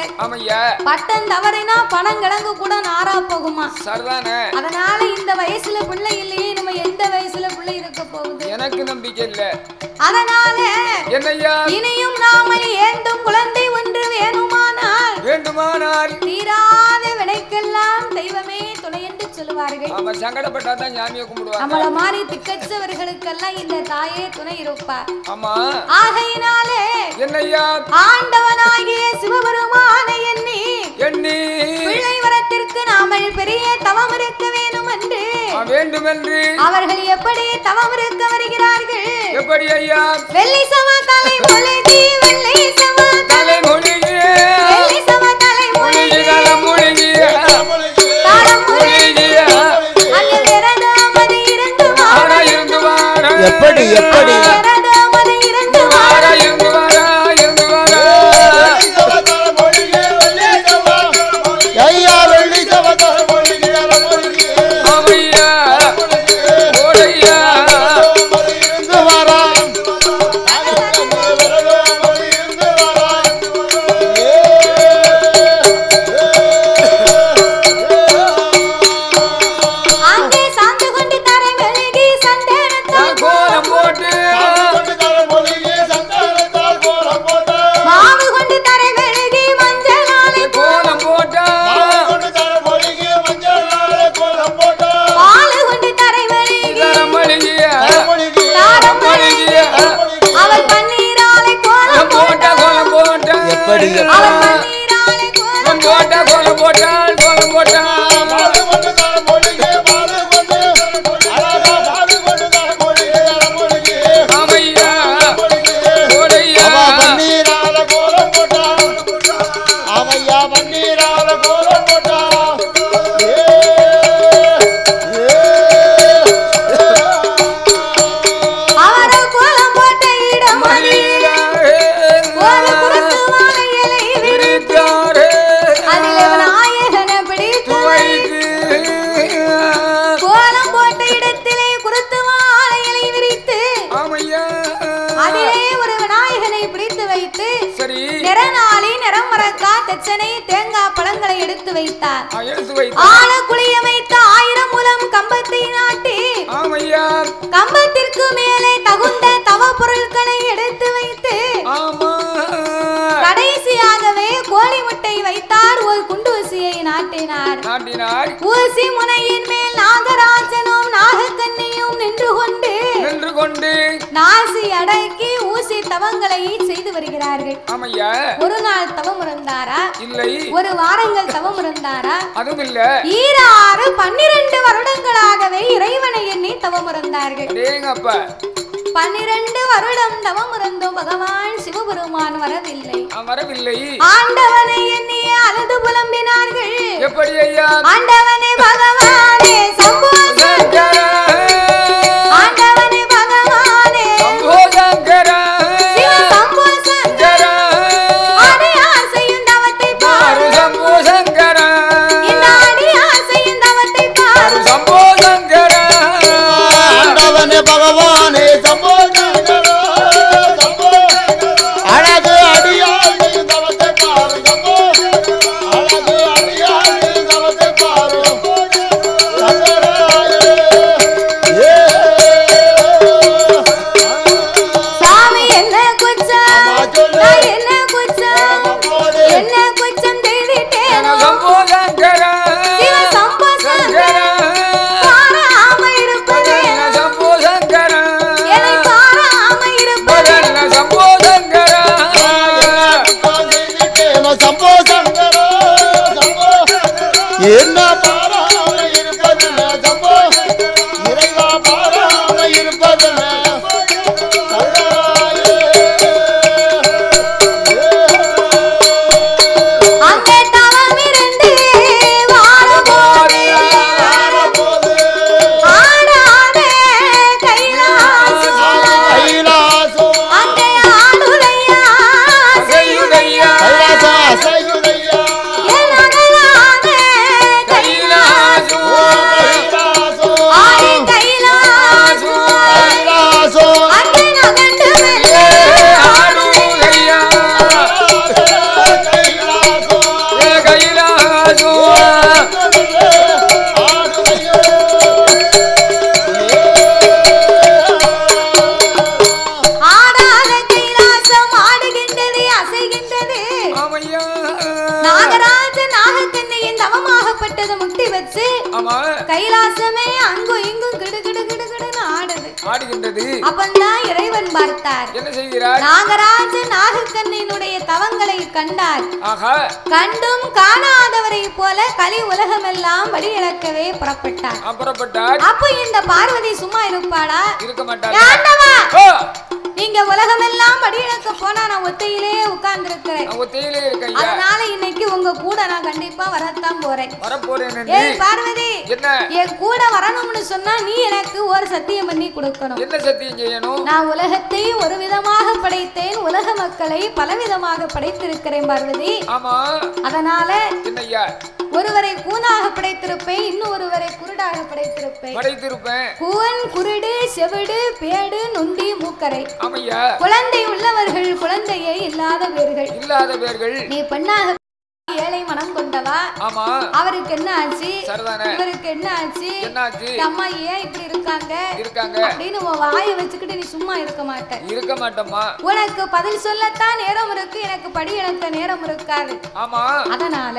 [SPEAKER 3] பட்டம் தவறினா பணம் கிழங்கு கூட நாரா போகுமா. அதனால இந்த வயசுல பிள்ளை இல்லையே, நம்ம எந்த வயசுல பிள்ளை இருக்க போகுது? எனக்கு நம்பிக்கை இல்ல. அதனால இனியும் நாமல் ஏந்தும் குழந்தை ஒன்று வேண்டுமானால் தீராத வினைக்கெல்லாம் தெய்வமே துணை என்று சொல்லுவார்கள். நம்மள மாதிரி திக்கச்சவர்களுக்கெல்லாம் இந்த தாயே துணை இருப்பார். ஆகையினாலே ஆண்டவனாகிய சிவபெருமானை எண்ணி பிள்ளை வரத்திற்கு நாமல் பெரிய தவம் இருக்க வேண்டும் என்று அவர்கள் எப்படி தவம் இருக்க வருகிறார்கள்? எப்படி ஐயா? வெள்ளி சம தலை மொழிகி வெள்ளி சம தலை மொழிகி வெள்ளி சம தலை மொழிகி தலம் மொழிகி தலம் மொழிகி அங்க விரதமதி இரண்டு வார
[SPEAKER 1] எப்படி
[SPEAKER 3] விரதமதி இரண்டு வார
[SPEAKER 1] வெள்ளி சம தலை மொழிகி வெள்ளி
[SPEAKER 2] சரி.
[SPEAKER 3] நிறநாளி நிறம் மரக்கா தெச்சனை தேங்காய் பழங்களை எடுத்து வைத்தார். ஆழ குளிய வைத்த 1000 முலம் கம்பத்தை நாட்டி கம்பத்திற்கு மேலே தகுந்த தவ பொருட்களை எடுத்து வைத்து கடைசியாகவே கோழி முட்டை வைத்தார். ஒரு குண்டு ஊசியை நாட்டினார். ஊசி முனையின் மேல் நாகராஜனும் நாகக்கன்னியும் நின்று கொண்டு நாசி அடக்கி ஊசி தவங்களை செய்து வருகிறார்கள். ஒரு நாள் தவம் இருந்தாரா? இல்லை. ஒரு வாரங்கள் தவம் இருந்தாரா? அதுவும் இல்ல. 12 வருடங்களாகவே இறைவனை எண்ணி தவம் இருந்தார்கள். 12 வருடம் தவம் இருந்தும் பகவான் சிவபெருமான் வரவில்லை. ஆண்டவனை எண்ணியே அழுது புலம்பினார்கள். எப்படி ஐயா? ஆண்டவனே பகவானே சம்போ சங்கர, ஆண்டவனே பகவானே சம்போ சங்கர, சிவ சம்போ சங்கர, அடியார் செய்யும் தவத்தை பாரு சம்போ சங்கர, இந்த அடியார் செய்யும் தவத்தை பாரு சம்போ சங்கர,
[SPEAKER 1] ஆண்டவனே பகவானே சம்போ சங்கர, சம்போ அழகு அடியார் செய்யும் தவத்தை பாரு சம்போ, அழகு அடியார் செய்யும் தவத்தை பாரு
[SPEAKER 3] சாமி என்ன குச்சம், என்ன குச்சம், என்ன குச்சம் செய்திட்டேனோ சம்போ சங்கர, சிவ சம்போ சங்கர, பாராம இருப்பதே சம்போ சங்கர, என்னை பாராம இருப்பதே சம்போ சங்கர,
[SPEAKER 1] சம்போ சங்கர, சம்போ என்ன பாராம இருப்பது சம்போ, இறைவா பாராம இருப்பது
[SPEAKER 3] அங்கே தவம் இருந்து வாழும்போது ஆடாதே கைலாசம், அங்கே ஆடுதையா செய்யுதையா என் அகலாதே கைலாசம், ஆடி கைலாசம், அங்கே நகண்டு மெல்ல ஆடுதையா ஆடாத கைலாசம் ஆடுகின்றது அசைகின்றது. நாகராஜன் நாகக்கண்ணையின் தவமாகப்பட்டது முட்டி வச்சு கைலாசமே அங்கும் இங்கும் கிடு கிடு கிடு கிடுன்னு ஆடுது. அப்பந்தான் இறைவன் பார்த்தார். என்ன செய்கிறார்? நாகராஜன் நாகக்கண்ணினுடைய தவங்களை கண்டார். கண்டும் காணாதவரை போல கலி உலகமெல்லாம் வழி இழக்கவே புறப்பட்டார். அப்ப இந்த பார்வதி சும்மா இருப்பாளா? இருக்க மாட்டாள். நீங்க உலகமெல்லாம் வழி இழக்க போனா நான் ஒத்தையிலே உட்கார்ந்து இருக்கிறேன். அதனால இன்னைக்கு உங்க கூட நான் கண்டிப்பா வரத்தான் போறேன். ஏய் பார்வதி, என் கூட வரணும்னு சொன்னா நீ எனக்கு ஒரு சத்தியம் பண்ணி கொடுக்கணும். என்ன சத்தியம் செய்யணும்? நான் உலகத்தை ஒரு விதமாக படைத்தேன், உலக மக்களை பலவிதமாக படைத்திருக்கிறேன் பார்வதி. அதனால ஒருவரை கூனாக படைத்திருப்பேன், இன்னும் ஒருவரை குருடாக படைத்திருப்பேன். கூவன், குருடு, செவிடு, பேடு, நொண்டி, மூக்கரை. குழந்தை உள்ளவர்கள், குழந்தையை இல்லாதவர்கள். நீ பெண்ணாக ஏழை மனம் கொண்டவா. அவருக்கு என்ன ஆச்சு, இவருக்கு என்ன ஆச்சு, அம்மா ஏன் இப்படி இருக்காங்க அப்படின்னு உன் வாயை வச்சுக்கிட்டு நீ சும்மா இருக்க மாட்டேம்மா. உனக்கு பதில் சொல்லத்தான் நேரம் இருக்கு, எனக்கு படி இழக்க நேரம் இருக்காது. அதனால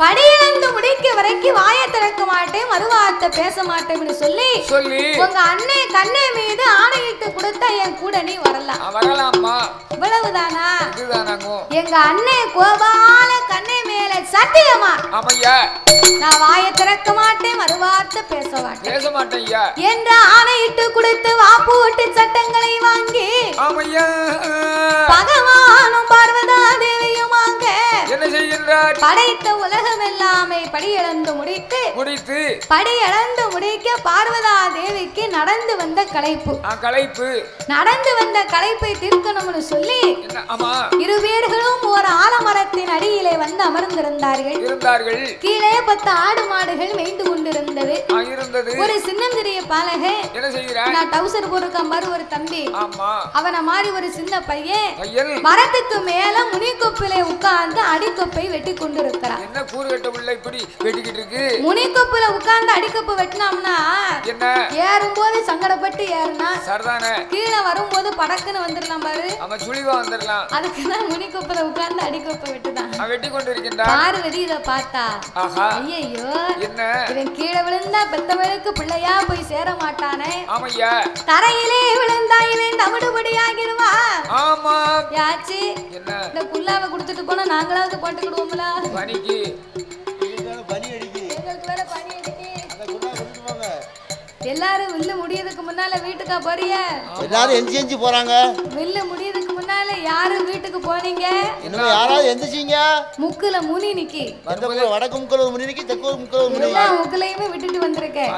[SPEAKER 3] படி இழந்து முடிக்க வரைக்கும் வாயை திறக்க மாட்டேன், மறுவார்த்தை பேச மாட்டேன்னு சொல்லி உங்க அண்ணே கண்ணே மீது ஆணையிட்டு கொடுத்த என் கூட நீ வரலாமா? இவ்வளவுதானா? எங்க அண்ணே கோபால கண்ணே மேல சத்தியமா நான் வாயை திறக்க மாட்டேன், மறுவார்த்தை பேச மாட்டேன் என்ற ஆணையிட்டு கொடுத்து வாப்பூட்டு சட்டங்களை வாங்கி பகவானும் பார்வதா தேவியும் வாங்க படைத்த உலகம் எல்லாமே படி இழந்து முடித்து படி இழந்து முடிக்க பார்வதா தேவிக்கு நடந்து வந்த களைப்பு நடந்து வந்த களைப்பை தீர்க்கணும்னு சொல்லி இரு பேர்களும் ஒரு ஆலமரத்தின் அடியிலே வந்து அமர்ந்திருந்தார்கள். கீழே 10 ஆடு மாடுகள் மேய்ந்து கொண்டிருந்தது. ஒரு சின்னஞ்சிறிய பாலகை நான் டவுசர் போட்டிருக்கேன் பாரு ஒரு தம்பி, அவனை மாதிரி ஒரு சின்ன பையன் மரத்துக்கு மேல முனிக்கொப்பிலே உட்கார்ந்து அடிக்கொப்பை வெட்டி கொண்டிருக்கிறான். முனிக்கொப்புல உட்கார்ந்து அடிக்கொப்பு வெட்டினோம்னா ஏறும்போது சங்கடப்பட்டு ஏறினா கீழே வரும்போது படக்குன்னு வந்துடலாம் பாரு, அதுக்குதான் முனிக்கொப்புல உட்கார்ந்து அடிக்கொப்பை வெட்டுதான் வெட்டி கொண்டிருக்கின்றான். பார்வதி இதை பார்த்தா ஐயோ இவன் கீழே விழுந்தா பெத்தவளுக்கு பிள்ளையா போய் சேர மாட்டானே, தரையிலே விழுந்தா இவன் தவிடுபடியாகிருவா. யாச்சு இந்த குல்லாவை கொடுத்துட்டு போனா நாங்களாவது போட்டுக்கிடுவோம்ல, எங்களுக்கு வேற பனி அடிக்கு. எல்லாரும் வில்லு முடியதுக்கு முன்னால வீட்டுக்கா போறிய?
[SPEAKER 1] எல்லாரும் எஞ்சி போறாங்க.
[SPEAKER 3] வில்லு முடியதுக்கு முன்னால யாரும் வீட்டுக்கு போனீங்க?
[SPEAKER 1] இன்னும் யாராவது எந்திரிச்சீங்க?
[SPEAKER 3] முக்குல முனி நிக்கி,
[SPEAKER 1] வடக்கு முக்குல முனி நிக்கி, தெற்கு முக்குல முனி.
[SPEAKER 3] முக்குலையுமே விட்டுட்டு வந்திருக்கேன்.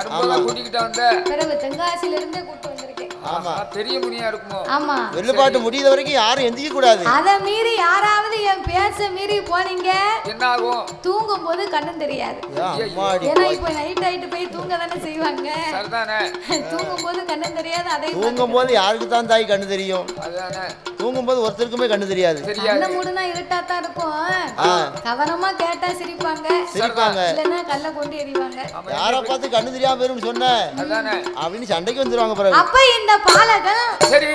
[SPEAKER 2] கூட்டிக்கிட்டு வந்த
[SPEAKER 3] பிறகு தென்காசில இருந்தே கூட்டு வந்திருக்கேன்.
[SPEAKER 1] ஆமா
[SPEAKER 2] பெரிய முனியா இருக்குமோ?
[SPEAKER 3] ஆமா
[SPEAKER 1] வெள்ளுப்பாட்டு முடியற வரைக்கும் யாரும் எந்திரிக்க கூடாது.
[SPEAKER 3] அத மீறி யாராவது என் பேச்ச மீறி போனீங்க
[SPEAKER 2] என்ன ஆகும்?
[SPEAKER 3] தூங்கும் போது கண்ணும் தெரியாது. ஏன்னா இப்ப நைட் ஆயிட்டு போய் தூங்க தானே செய்வாங்க. தூங்கும் போது கண்ணும் தெரியாது. அதை
[SPEAKER 1] தூங்கும் போது யாருக்கு தான் தாய் கண்ணு தெரியும்? தூங்கும் போது ஒருத்தருக்குமே கண்ணு தெரியாது.
[SPEAKER 3] கண்ண மூடுனா இருட்டா தான் இருக்கும். கவனமா கேட்டா சிரிப்பாங்க, இல்லன்னா கல்ல கொண்டு எறிவாங்க.
[SPEAKER 1] யார பார்த்து கண்ணு தெரியாம போயிரும்னு சொன்ன அப்படின்னு சண்டைக்கு வந்துருவாங்க பிறகு.
[SPEAKER 3] அப்ப இந்த பாலகன் சரி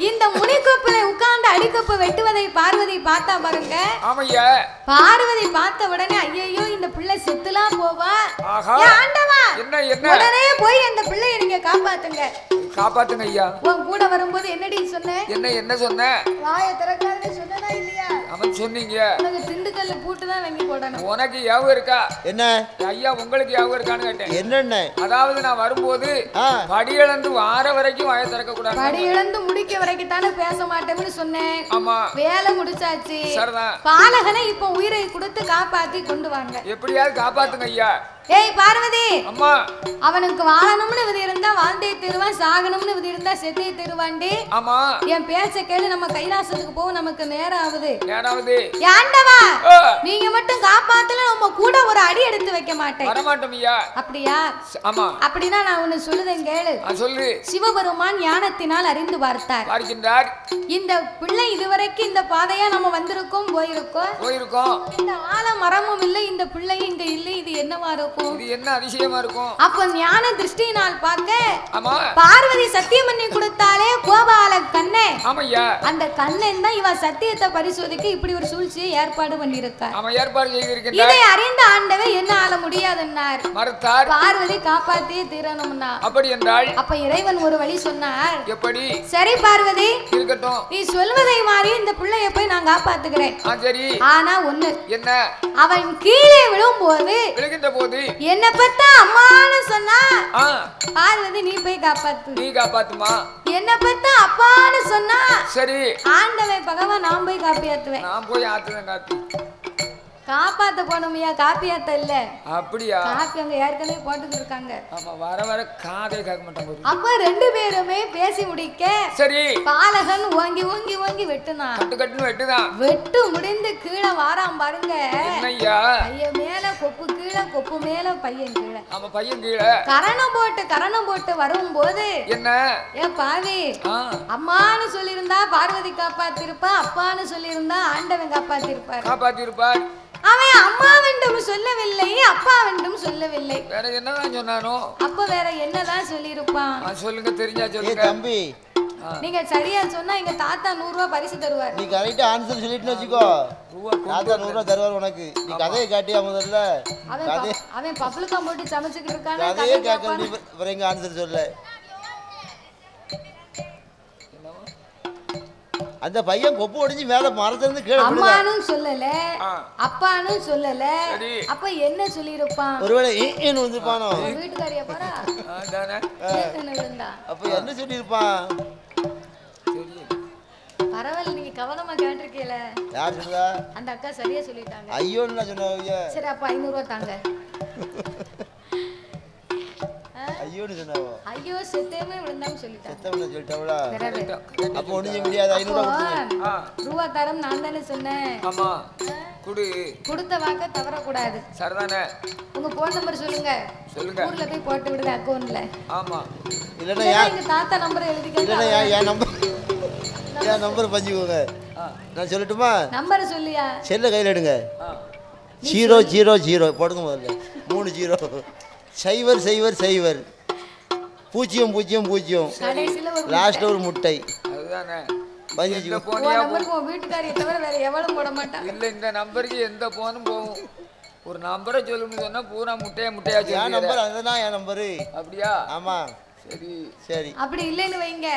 [SPEAKER 3] இந்த முனிக்கொப்பில உட்கார்ந்து அடிக்கொப்பு வெட்டுவதை பார்வதி பார்த்தா பாருங்க.
[SPEAKER 2] ஆமையா
[SPEAKER 3] பார்வதி பார்த்த உடனே ஐயோ இந்த பிள்ளை செத்துலாம் போவா, ஆண்டவா உடனே போய் அந்த பிள்ளையை நீங்க காப்பாத்துங்க
[SPEAKER 2] ஐயா.
[SPEAKER 3] உன் கூட வரும்போது என்னடி சொன்ன?
[SPEAKER 2] என்ன சொன்ன?
[SPEAKER 3] வாயை திறக்காதே சொன்னதா இல்லையா?
[SPEAKER 2] அவன் சொன்னீங்க
[SPEAKER 3] உனக்கு திண்டுக்கல்ல பூட்டு தான் வாங்கி போடணும்.
[SPEAKER 2] உனக்கு ஞாபகம் இருக்கா?
[SPEAKER 1] என்ன
[SPEAKER 2] ஐயா உங்களுக்கு ஞாபகம் இருக்கான்னு கேட்டேன்.
[SPEAKER 1] என்னென்ன?
[SPEAKER 2] அதாவது நான் வரும்போது படி இழந்து வார வரைக்கும் வாயை திறக்க கூடாது,
[SPEAKER 3] படி இழந்து முடிக்க வரைக்கும் தானே பேச மாட்டேன்னு சொன்னேன்.
[SPEAKER 2] ஆமா
[SPEAKER 3] வேலை முடிச்சாச்சு.
[SPEAKER 2] சரிதான்.
[SPEAKER 3] பாலகனை இப்ப உயிரை கொடுத்து காப்பாத்தி கொண்டு வாங்க.
[SPEAKER 2] எப்படியாவது காப்பாத்துங்க ஐயா.
[SPEAKER 3] ஏய் பார்வதி,
[SPEAKER 2] அம்மா
[SPEAKER 3] அவனுக்கு வாழணும்னு விதி இருந்தா வாழ்ந்தே தருவான், சாகணும்னு விதி இருந்தா செத்தே தருவாண்டி.
[SPEAKER 2] ஆமா
[SPEAKER 3] என் பேச்ச கேளு, நம்ம கைலாசத்துக்கு போக நமக்கு நேரம் ஆகுது.
[SPEAKER 2] ஆண்டவா
[SPEAKER 3] நீங்க மட்டும் காப்பாத்தல நம்ம கூட ஒரு அடி எடுத்து வைக்க மாட்டேன்.
[SPEAKER 2] வர மாட்டோம் ஐயா.
[SPEAKER 3] அப்படியா?
[SPEAKER 2] ஆமா.
[SPEAKER 3] அப்படினா நான் உன்னை சொல்லுதேன் கேளு.
[SPEAKER 2] சொல்லு.
[SPEAKER 3] சிவபெருமான் ஞானத்தினால் அறிந்து பார்த்தார். இந்த பிள்ளை இதுவரைக்கும் இந்த பாதையா நம்ம வந்திருக்கோம் போயிருக்கோம். இந்த ஆல மரமும் இல்லை, இந்த பிள்ளை இங்க இல்லை, இது என்னவா இருக்கும்?
[SPEAKER 2] இது என்ன அதிசயமா இருக்கும்?
[SPEAKER 3] அப்ப ஞான திருஷ்டியினால் பார்க்க பார்வதி சத்தியம் பண்ணி கொடுத்தாலே கோபால கண்ணே.
[SPEAKER 2] ஆமையா. அந்த
[SPEAKER 3] கண்ணன் தான் இவ சத்தியத்தை பரிசோதிக்க இப்படி ஒரு சூழ்ச்சியை ஏற்பாடு பண்ணியிருக்கார்.
[SPEAKER 2] ஆமா ஏற்பாடு செய்திருக்கிறார்.
[SPEAKER 3] இதை அறிந்த ஆண்டவே என்ன ஆள முடியாதுன்னார்.
[SPEAKER 2] மறுத்தார்.
[SPEAKER 3] பார்வதி காப்பாத்தியே தீரணும்னா.
[SPEAKER 2] அப்படி என்றால்
[SPEAKER 3] அப்ப இறைவன் ஒரு வழி சொன்னார்.
[SPEAKER 2] எப்படி?
[SPEAKER 3] சரி பார்வதி
[SPEAKER 2] இருக்கட்டும்,
[SPEAKER 3] நீ சொல்வதை மாறி இந்த பிள்ளைய போய் நான் காப்பாத்துக்கிறேன்.
[SPEAKER 2] சரி.
[SPEAKER 3] ஆனா ஒண்ணு
[SPEAKER 2] என்ன?
[SPEAKER 3] அவன் கீழே விழும்போது
[SPEAKER 2] விழுகின்ற போது
[SPEAKER 3] என்ன பத்தா அம்மான்னு சொன்னா பார்வதி நீ போய் காப்பாத்து.
[SPEAKER 2] நீ காப்பாத்துமா?
[SPEAKER 3] என்ன பத்தா அப்பான்னு சொன்னா
[SPEAKER 2] சரி
[SPEAKER 3] ஆண்டவன் பகவான் நான் போய் காப்பியாத்துவேன்.
[SPEAKER 2] நான் போய் ஆத்துவேன். காப்பி
[SPEAKER 3] காப்பாத்த போனோமையா, காப்பியாத்த இல்ல.
[SPEAKER 2] அப்படியா?
[SPEAKER 3] காப்பி அங்க ஏற்கனவே போட்டுட்டு இருக்காங்க.
[SPEAKER 2] ஆமா வர காதே கேட்க மாட்டாங்க.
[SPEAKER 3] அப்ப ரெண்டு பேருமே பேசி முடிக்க சரி பாலகன் ஓங்கி ஓங்கி ஓங்கி வெட்டுனான்.
[SPEAKER 2] கட்டுன்னு வெட்டுதான்.
[SPEAKER 3] வெட்டு முடிந்து கீழே வாராம் பாருங்க.
[SPEAKER 2] என்னய்யா?
[SPEAKER 3] பையன் மேல கொப்பு கீழே, கொப்பு மேல பையன் கீழே.
[SPEAKER 2] ஆமா பையன் கீழே. கரணம்
[SPEAKER 3] போட்டு வரும்போது என்ன ஏன் பாவி அம்மான்னு சொல்லியிருந்தா பார்வதி காப்பாத்திருப்பா, அப்பான்னு சொல்லியிருந்தா ஆண்டவன் காப்பாத்திருப்பார். அவன் அம்மாவென்றும் சொல்லவில்லை, அப்பாவென்றும் சொல்லவில்லை.
[SPEAKER 2] வேற என்னதான் சொன்னானோ?
[SPEAKER 3] அப்ப வேற என்னதான் சொல்லியிருப்பான்?
[SPEAKER 2] சொல்லுங்க, தெரிஞ்சா சொல்லுங்க.
[SPEAKER 1] தம்பி
[SPEAKER 3] நீங்க சரியா சொன்னா எங்க தாத்தா 100 ரூபாய் பரிசு தருவார்.
[SPEAKER 1] நீ கரெக்டா ஆன்சர் சொல்லிட்டு வச்சுக்கோ, தாத்தா 100 ரூபாய் தருவார் உனக்கு. நீ கதையை காட்டியா முதல்ல?
[SPEAKER 3] அவன் பப்ளிக்கா போட்டு சமைச்சுக்கிட்டு இருக்கானே,
[SPEAKER 1] கதையே கேட்க எங்க ஆன்சர் சொல்ல. அந்த பையன் கொப்பு ஒடிஞ்சு மேல மரத்துல இருந்து கீழே
[SPEAKER 3] அம்மானு சொல்லல, அப்பானு சொல்லல. அப்ப என்ன சொல்லிருப்பான்?
[SPEAKER 1] ஒருவேளை ஏன்னு வந்துப்பானோ?
[SPEAKER 3] வீட்டுக்காரியா பாரா
[SPEAKER 1] அப்ப என்ன சொல்லிருப்பான்?
[SPEAKER 3] பரவாயில்ல, நீங்க கவனமா கேட்டிருக்கீல.
[SPEAKER 1] யார் சொல்றா?
[SPEAKER 3] அந்த அக்கா சரியா சொல்லிட்டாங்க.
[SPEAKER 1] ஐயோன்னு சொன்னாங்க.
[SPEAKER 3] சரி அப்ப 500 ரூபாய் தாங்க.
[SPEAKER 1] ஐயோன்னு சொன்னாவோ?
[SPEAKER 3] ஐயோ செத்தேமே விழுந்தான்னு சொல்லிட்டேன்.
[SPEAKER 1] செத்தவன சொல்லிட்டாவளா? அப்ப ஒண்ணும் செய்ய முடியாது. 500 கொடுங்க.
[SPEAKER 3] ரூபா தரம் நான் தானே சொன்னேன்.
[SPEAKER 2] ஆமா. குடு.
[SPEAKER 3] கொடுத்த வாக்க தவற கூடாது.
[SPEAKER 2] சரிதானே?
[SPEAKER 3] உங்க போன் நம்பர் சொல்லுங்க. சொல்லுங்க. ஊர்ல போய் போட்டு விடுங்க அக்கவுண்ட்ல.
[SPEAKER 2] ஆமா.
[SPEAKER 3] இல்லனா எங்க தாத்தா நம்பர் எழுதிக்கங்க.
[SPEAKER 1] இல்லனா என் நம்பர் பஞ்சுங்க. நான் சொல்லட்டுமா?
[SPEAKER 3] நம்பர் சொல்லியா? செல்ல
[SPEAKER 1] கையில எடுங்க. 000 போடுங்க முதல்ல. 3 0 சைவர் சைவர் சைவர் 000 லாஸ்ட் ஒரு முட்டை.
[SPEAKER 2] அதுதானே.
[SPEAKER 1] பதினஞ்சு
[SPEAKER 3] நம்பருக்கு வீட்டுக்காரியை தவிர வேற எவளும் போட மாட்டான்.
[SPEAKER 2] இல்ல இந்த நம்பருக்கு எந்த போனும் போகும். ஒரு நம்பரை சொல்லணும்னு சொன்னா பூரா முட்டையா சொல்லி.
[SPEAKER 1] என் நம்பர் அதுதான் என் நம்பரு.
[SPEAKER 2] அப்படியா?
[SPEAKER 1] ஆமா.
[SPEAKER 2] சரி
[SPEAKER 1] சரி.
[SPEAKER 3] அப்படி இல்லைன்னு வைங்க.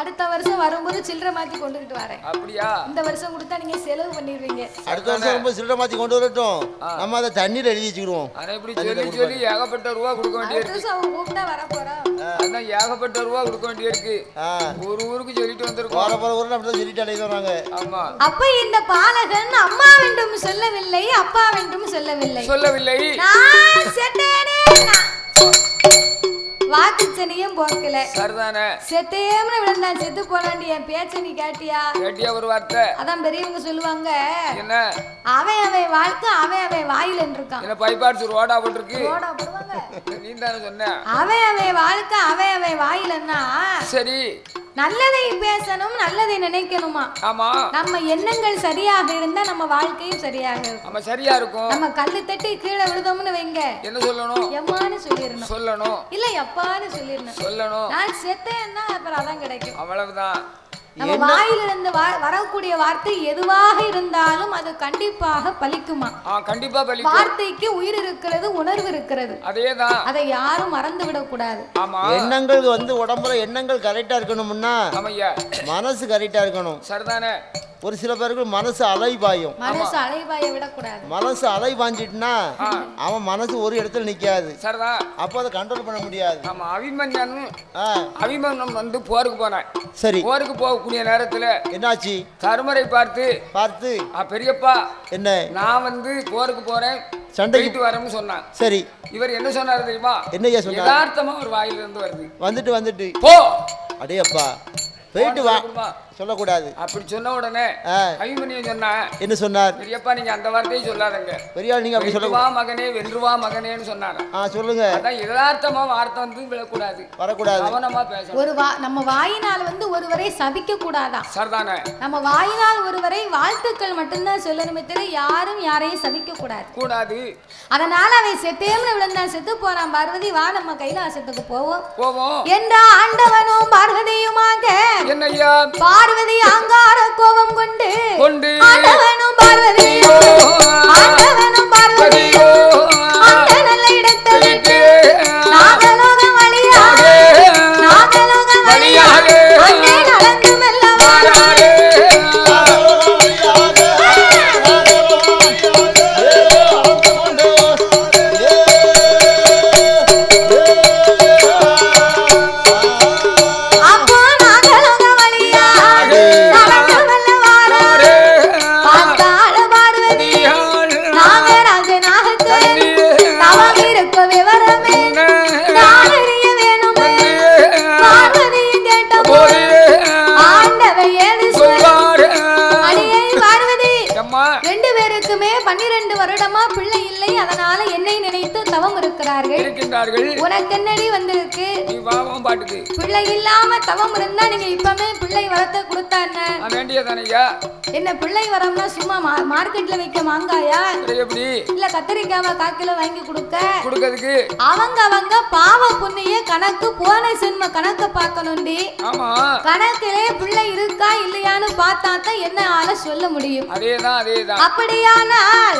[SPEAKER 3] அடுத்த வருஷம் வரும்போது சில்லறை மாத்தி கொண்டுகிட்டு வரேன்.
[SPEAKER 2] அப்படியா?
[SPEAKER 3] இந்த வருஷம் கொடுத்தா நீங்க செலவு பண்ணிடுவீங்க.
[SPEAKER 1] அடுத்த வருஷம் வரும்போது சில்லறை மாத்தி கொண்டு வரட்டும். நம்ம அதை தண்ணீர் எழுதி வச்சுக்கிடுவோம்.
[SPEAKER 2] ஆனா இப்படி சொல்லி ஏகப்பட்ட ரூபா கொடுக்க வேண்டியிருக்கு.
[SPEAKER 3] அடுத்த வருஷம் கூப்பிட்டா வர போறோம்.
[SPEAKER 2] அதான் ஏகப்பட்ட ரூபா கொடுக்க வேண்டியிருக்கு. ஒரு ஊருக்கு சொல்லிட்டு வந்திருக்கோம்.
[SPEAKER 1] போற ஊர்ல அப்படிதான் சொல்லிட்டு அழைத்து வராங்க.
[SPEAKER 2] ஆமா.
[SPEAKER 3] அப்ப இந்த பாலகன் அம்மா வேண்டும் சொல்லவில்லை, அப்பா வேண்டும் சொல்லவில்லை. நான் செத்தேனே. வாக்குச்சனியும் போக்கல.
[SPEAKER 2] சரிதானே.
[SPEAKER 3] செத்தேம்னு விழுந்தான். செத்து போலாண்டி என் பேச்ச நீ கேட்டியா?
[SPEAKER 2] ஒரு வார்த்தை.
[SPEAKER 3] அதான் பெரியவங்க சொல்லுவாங்க.
[SPEAKER 2] என்ன?
[SPEAKER 3] அவன் வாழ்க்கை அவன் வாயில இருக்கான்.
[SPEAKER 2] என்ன பைபாட்ஸ் ரோடா போட்டுருக்கு?
[SPEAKER 3] ரோடா போடுவாங்க.
[SPEAKER 2] நீ தானே சொன்ன.
[SPEAKER 3] அவன் வாழ்க்கை அவன் வாயிலன்னா
[SPEAKER 2] சரி.
[SPEAKER 3] நல்லதை பேசணும், நல்லதை நினைக்கணுமா?
[SPEAKER 2] ஆமா.
[SPEAKER 3] நம்ம எண்ணங்கள் சரியாக இருந்தா நம்ம வாழ்க்கையும் சரியாக இருக்கும்.
[SPEAKER 2] நம்ம சரியா இருக்கும்.
[SPEAKER 3] நம்ம கல்லு தட்டி கீழே விழுதோம்னு வைங்க.
[SPEAKER 2] என்ன சொல்லணும்?
[SPEAKER 3] எம்மான்னு சொல்லணும். இல்ல எப்பான்னு சொல்லணும். நான் செத்தேன்னா அப்புறம் அதான் கிடைக்கும்.
[SPEAKER 2] அவ்வளவுதான்.
[SPEAKER 3] நம்ம வாயிலிருந்து வரக்கூடிய வார்த்தை எதுவாக இருந்தாலும் அது கண்டிப்பாக பலிக்குமா?
[SPEAKER 2] கண்டிப்பா பலிக்கும்.
[SPEAKER 3] வார்த்தைக்கு உயிர் இருக்கிறது, உணர்வு இருக்கிறது.
[SPEAKER 2] அதேதான்.
[SPEAKER 3] அதை யாரும் மறந்து விட கூடாது.
[SPEAKER 1] எண்ணங்கள் உடம்புல எண்ணங்கள் கரெக்டா இருக்கணும்னா மனசு கரெக்டா இருக்கணும்.
[SPEAKER 2] சரிதானே.
[SPEAKER 1] ஒரு சில பேருக்கு மனசு அலைபாயும்.
[SPEAKER 3] மனசு அலைபாய விடக்கூடாது.
[SPEAKER 1] மனசு அலைபாஞ்சிட்டுனா அவன் மனசு ஒரு இடத்துல நிக்காது.
[SPEAKER 2] சரிதான்.
[SPEAKER 1] அப்போ அதை கண்ட்ரோல் பண்ண முடியாது.
[SPEAKER 2] ஆமா. அபிமன்யன் வந்து போருக்கு போனான்.
[SPEAKER 1] சரி.
[SPEAKER 2] போருக்கு போகக்கூடிய நேரத்துல
[SPEAKER 1] என்னாச்சு?
[SPEAKER 2] தருமரை பார்த்து பெரியப்பா என்ன நான் வந்து போருக்கு போறேன், சண்டைக்கு வரேன்னு சொன்னான். சரி. இவர் என்ன சொன்னாரு தெரியுமா? என்னையா சொன்னார்? யதார்த்தமா ஒரு வாயில இருந்து வந்துட்டு போ. அடேப்பா போயிட்டு வா சொல்லக்கூடாது. அப்படி சொன்ன உடனே அபிமன்யன் சொன்னா என்ன சொன்னார்? பெரியப்பா நீங்க அந்த வார்த்தையை சொல்லாதங்க. பெரியா நீங்க அப்படி சொல்லுவா மகனே வென்றுவா மகனேன்னு சொன்னாங்க. சொல்லுங்க. அதான் யதார்த்தமா வார்த்தை வந்து விழக்கூடாது, வரக்கூடாது, கவனமா பேசணும். ஒரு நம்ம வாயினால் வந்து ஒருவரை சபிக்க கூடாதான். சரிதானே. நம்ம வாயினால் ஒருவரை வாழ்த்துக்கள் மட்டும்தான் சொல்லணுமே தவிர யாரும் யாரையும் சபிக்க கூடாது. அதனால அவன் செத்தேம்னு விழுந்தான், செத்து போறான். பார்வதி வா நம்ம கைலாசத்துக்கு போவோம் என்ற ஆண்டவனும் பார்வதியுமாக என்னையா பார்வதி அங்கார கோபம் கொண்டு ஆண்டவனும் பார்வதியோ அந்த நல்ல இடத்தை விட்டு நாகலோகம் வழியாக அங்கே நடந்து மெல்ல வாராரே. உனக்கு என்னடி வந்திருக்கு? பிள்ளை இல்லாம தவம் இருந்தா நீங்க இப்பவே பிள்ளை வரத்தை கொடுத்தா என்ன பிள்ளை வரம்னா சும்மா மார்க்கெட்ல வைக்க மாங்காயா இல்ல கத்திரிக்காவை 1/4 கிலோ வாங்கி கொடுக்க அவங்க பாவ புண்ணிய கணக்கு போன சின்ம கணக்கு பார்க்கணும்டி. கணக்கிலே பிள்ளை இருக்கா இல்லையான்னு பார்த்தா தான் என்ன ஆள சொல்ல முடியும். அப்படியானால்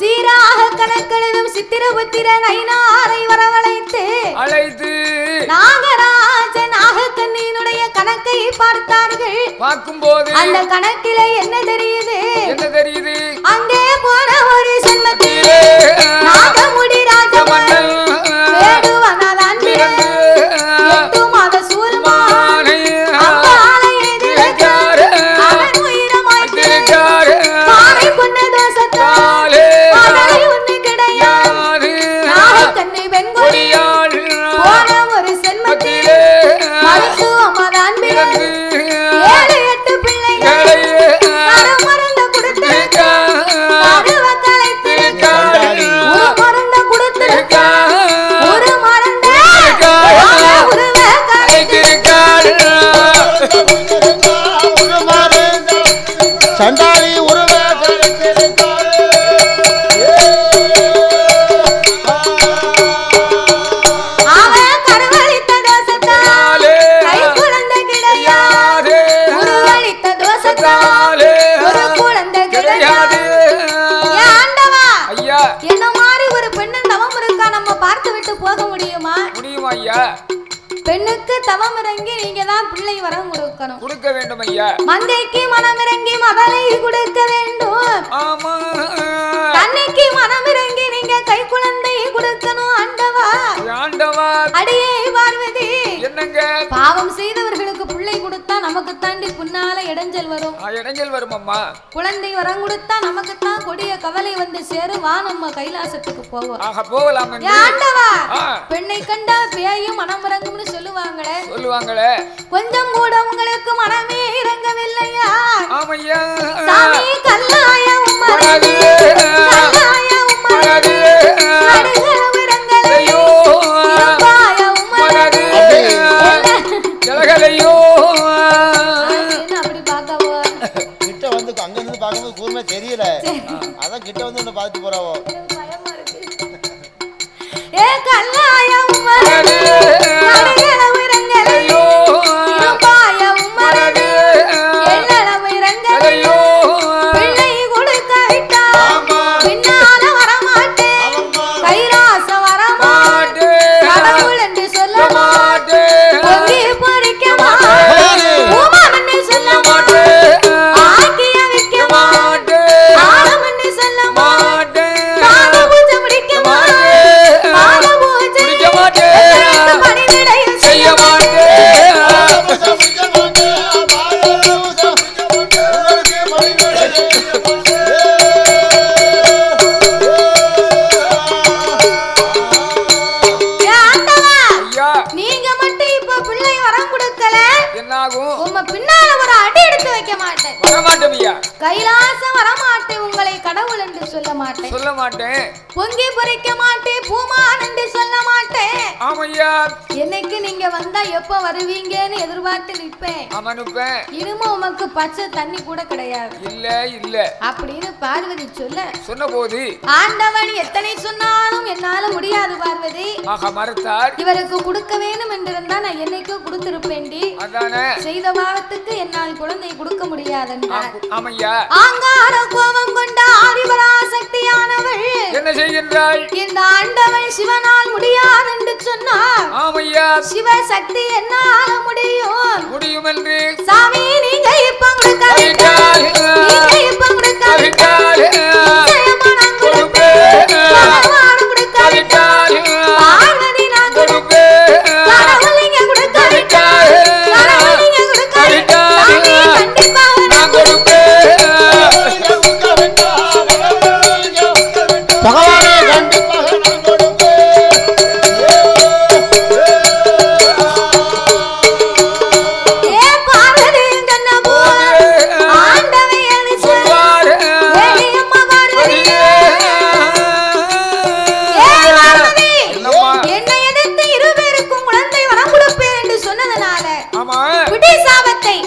[SPEAKER 2] சீராக கணக்கெழுதும் சித்திரபுத்திரன் ஐனாரை வரவழைத்து நாகராஜன் நாகக்கண்ணியினுடைய கணக்கை பார்த்தார்கள். பார்க்கும்போது அந்த கணக்கிலே என்ன தெரியுது? அங்கே போன ஒரு ஜென்மத்திலே நாகமுடி ராஜமன்னன் வேடுவனாதான் 8 மாத சூர்மான் அம்பாலை எதிர்த்தார். அவன் உயிரமாய்த்தார். பாறை கொண்ட தோசத்தால் பாதை ஒன்று கிடையாது.
[SPEAKER 1] சண்டாளி உருவ
[SPEAKER 3] என்ன மாதிரி ஒரு பெண்ணு தவம் இருக்கா நம்ம பார்த்து விட்டு போக முடியுமா?
[SPEAKER 2] முடியுமா ஐயா?
[SPEAKER 3] பெண்ணுக்கு தவம் இறங்கி நீங்க தான் பிள்ளை வரம் கொடுக்கணும்.
[SPEAKER 2] கொடுக்க வேண்டும் ஐயா.
[SPEAKER 3] மந்தைக்கு மனம் இறங்கி மகளை கொடுக்க வேண்டும்.
[SPEAKER 2] ஆமா.
[SPEAKER 3] தன்னைக்கு மனம் இறங்கி நீங்க கை குழந்தை கொடுக்கணும். ஆண்டவா
[SPEAKER 2] ஆண்டவா.
[SPEAKER 3] அடியே பார்வதி
[SPEAKER 2] என்னங்க?
[SPEAKER 3] பாவம் செய்தவர்களுக்கு பிள்ளை கொடுத்தா நமக்கு தாண்டி புன்னால இடைஞ்சல் வரும்.
[SPEAKER 2] இடைஞ்சல் வரும் அம்மா. குழந்தை
[SPEAKER 3] வரம் கொடுத்தா நமக்கு தான் கொடிய கவலை வந்து சேரும். வா நம்ம கைலாசத்துக்கு போவோம்.
[SPEAKER 2] ஆக போகலாம்.
[SPEAKER 3] ஆண்டவா பெண்ணை கண்டா பேயும் மனம் இறங்கும்னு சொல்லுவாங்களே. கொஞ்சம் கூட உங்களுக்கு மனமே இறங்கவில்லையா?
[SPEAKER 2] ஆமையா.
[SPEAKER 3] சாமி கல்லாயம் மனது கல்லாயம் மனது அடகலம் இறங்கலையோ பாயம் மனது
[SPEAKER 2] ஜலகலையோ.
[SPEAKER 3] என்ன அப்படி பார்க்கவோ?
[SPEAKER 1] கிட்ட வந்து அங்க இருந்து பார்க்கும்போது கூர்மை தெரியல. அதான் கிட்ட வந்து என்ன பார்த்துட்டு போறாவோ.
[SPEAKER 3] பயமா இருக்கு. ஏ கல்லாயம் மனது அடகலம் இறங்கலையோ பாயம் மனது எல்லளவு இறங்கலையோ பிள்ளை கொடுக்க விட்டா பின்னால வரமாட்டேன் கைலாச வரமாட்டேன் கடவுள் என்று சொல்ல மாட்டேன் பொங்கி பொறிக்க மாட்டேன் பூமான் என்று சொல்ல மாட்டேன் ஆக்கிய வைக்க மாட்டேன் ஆரம் என்று சொல்ல மாட்டேன் பாத பூஜை முடிக்க மாட்டேன் பாத பூஜை முடிக்க மாட்டேன் பணிவிடையும் செய்ய மாட்டேன். நீங்க மட்டும் இப்ப பிள்ளை வரம் கொடுக்கல என்னாகும்? உங்க பின்னால ஒரு அடி எடுத்து வைக்க மாட்டேன். வரமாட்டேன். கைலாசம் வரமாட்டேன். உங்களை கடவுள் என்று சொல்ல மாட்டேன். பொங்கி பொறிக்க மாட்டேன். பூமான் என்று சொல்ல மாட்டேன். ஆமையா. என்னைக்கு நீங்க வந்தா எப்ப வருவீங்கன்னு எதிர்பார்த்து நிற்பேன். இனிமே உமக்கு பச்சை தண்ணி கூட கிடையாது. இல்ல அப்படின்னு பார்வதி சொன்ன போது ஆண்டவன் எத்தனை சொன்னாலும் என்னால முடியாது பார்வதி. மறுத்தார். இவருக்கு கொடுக்க வேண்டும் என்றிருந்தா நான் என்னைக்கோ கொடுத்திருப்பேன்டி. செய்த பாவத்துக்கு என்னால் குழந்தை கொடுக்க முடியாது என்றார். ஆங்கார கோபம் கொண்ட ஆதிபராசக்தியானவள் என்ன செய்கின்றாள்? இந்த ஆண்டவன் சிவனால் முடியாது என்று சொன்னார். சிவசக்தி என்னால முடியும் என்று சாமி நீங்க இப்ப கொடுக்க விட்டால் நீங்க இப்ப கொடுக்க விட்டால் நிச்சயமான கொடுப்பேன் பகவான் கொடுக்க விட்டால் பார்வதி நான் கொடுப்பேன் கடவுள் நீங்க கொடுக்க விட்டால் கடவுள் நீங்க கொடுக்க விட்டால் சாமி கண்டிப்பாக நான் கொடுப்பேன்
[SPEAKER 1] பகவானே கண்டிப்பாக நான் கொடுப்பேன்.
[SPEAKER 3] ஏ பார்வதி கண்ண போர் ஆண்டவே என்று சொல்வார். வேலியம்மா பார்வதி ஏ பார்வதி என்னை எதிர்த்து இருவருக்கும் குழந்தை வரம் கொடுப்பேன் என்று சொன்னதனால பிடி சாபத்தை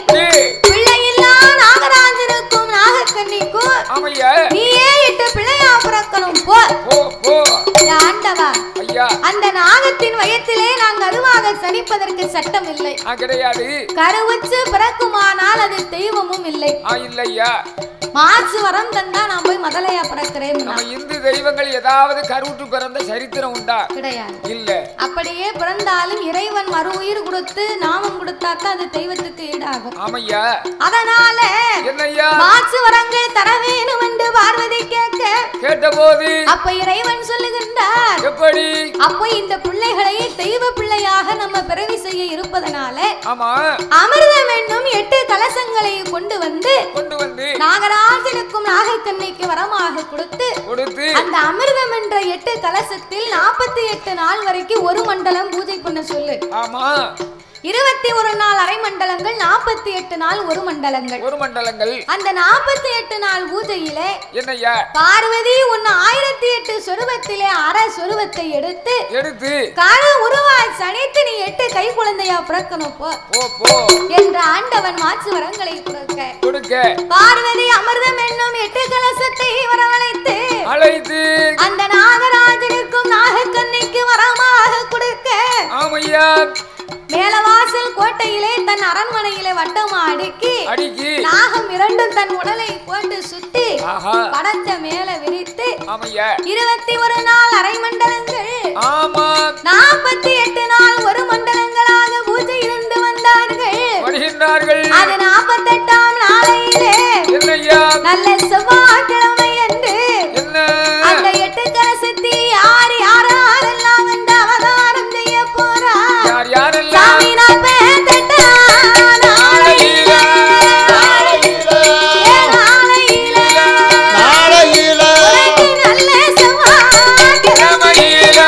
[SPEAKER 3] பிள்ளையில்லா நாகராஜனுக்கும் நாகக்கண்ணிக்கும் நீயே இட்டு பிள்ளையா பிறக்கணும் போ. ஆண்டவா அந்த நாகத்தின் வயத்திலே நான் கருவாக சனிப்பதற்கு சட்டம் இல்லை. கிடையாது. கருவுச்சு பிறக்குமானால் அது தெய்வமும் இல்லை. இல்லையா. மாசு வரம் தந்தா நான் போய் முதலையா பிறக்கிறேன். இந்து தெய்வங்கள் ஏதாவது கருவுற்று பிறந்த சரித்திரம் உண்டா? கிடையாது. இல்ல. அப்படியே பிறந்தாலும் இறைவன் மறு உயிர் கொடுத்து நாமம் கொடுத்தாக்க அது தெய்வத்துக்கு ஈடாகும். ஆமையா. அதனால மாசு வரங்கள் தர வேணும் என்று பார்வதி கேட்டபோது அப்ப இறைவன் சொல்லுகின்றார். எப்படி? அப்ப இந்த பிள்ளைகளை தெய்வ பிள்ளையாக நம்ம பிறவி செய்ய இருப்பதனால அமிர்தம் என்னும் 8 கலசங்களை கொண்டு வந்து நாகராஜனுக்கும் நாகக்கண்ணிக்கு வரமாக கொடுத்து அந்த அமிர்தம் என்ற 8 கலசத்தில் 48 நாள் வரைக்கும் ஒரு மண்டலம் பூஜை பண்ண சொல்லு. 21 நாள் அரை மண்டலங்கள், 48 நாள் ஒரு மண்டலங்கள். அந்த 48 நாள் பூஜையிலே என்னையா பார்வதி உன்னை 1008 சொருபத்திலே அரை சொருபத்தை எடுத்து கால உருவாய் சனித்து நீ 8 கை குழந்தையா பிறக்கணும் போ என்ற ஆண்டவன் மாற்று வரங்களை கொடுக்க பார்வதி அமிர்தம் என்னும் 8 கலசத்தை வரவழைத்து அந்த நாகராஜனுக்கும் நாகக்கண்ணிக்கு வரமாக கொடுக்க மேலவாசல் கோட்டையிலே தன் அரண்மனையிலே வட்டமா அடுக்கி நாகம் இரண்டும் தன் உடலை போட்டு சுத்தி படத்த மேல விரித்து 21 நாள் அரை மண்டலங்கள் 48 நாள் ஒரு மண்டலங்களாக பூஜை இருந்து வந்தார்கள். அது 48ஆம் நாளையிலே நல்ல செவ்வாய்க்கிழமை என்று அந்த 8 கலசத்தை யாரெல்லாம் வந்து அவதாரம் செய்ய போறா சாமி நான் பேட்டா நாளையிலே நல்ல செவ்வாய்க்கிழமையில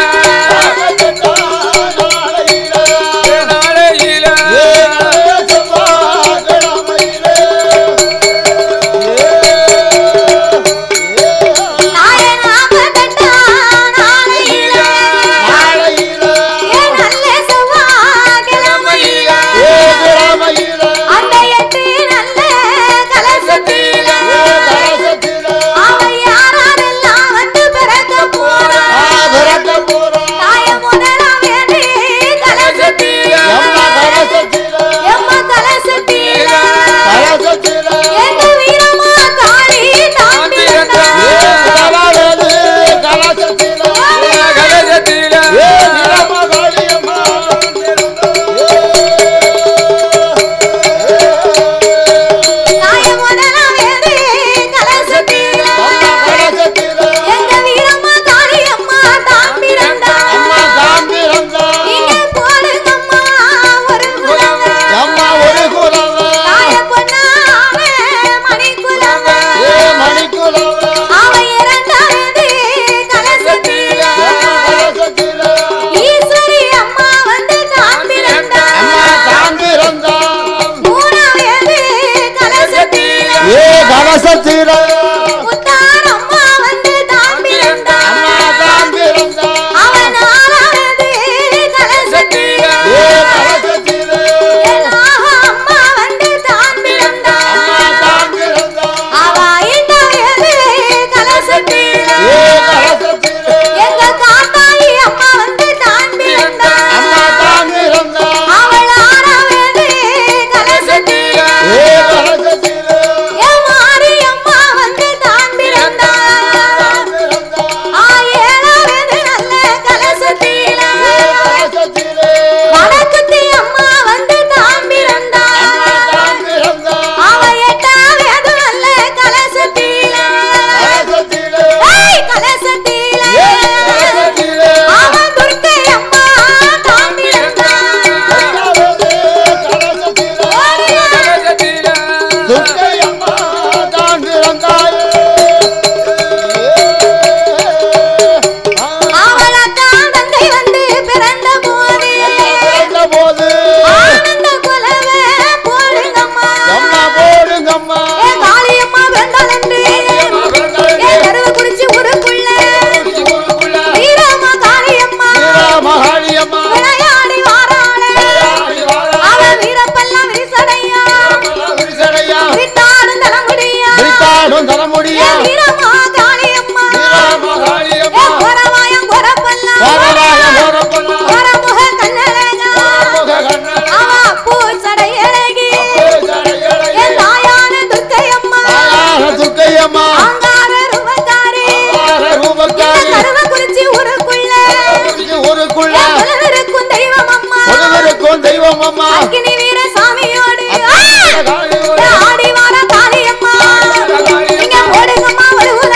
[SPEAKER 3] ஆடி வார காளியம்மா இங்க ஓடுங்கம்மா வருகுதா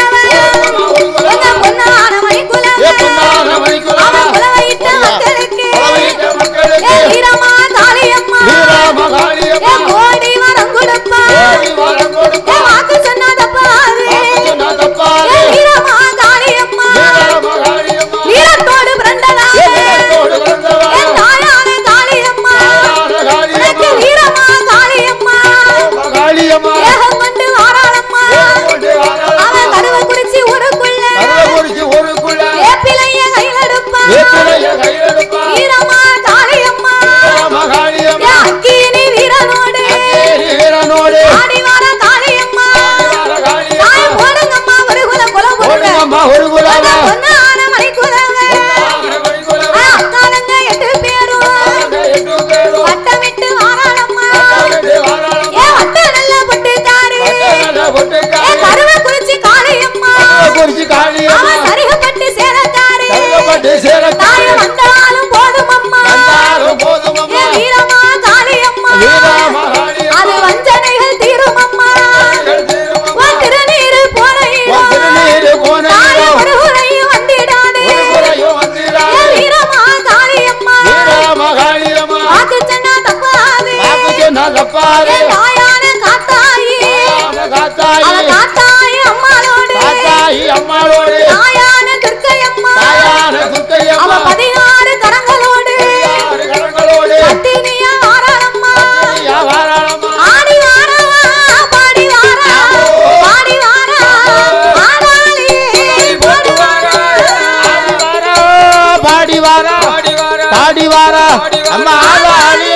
[SPEAKER 1] ஆடி வாரா அம்மா ஆடி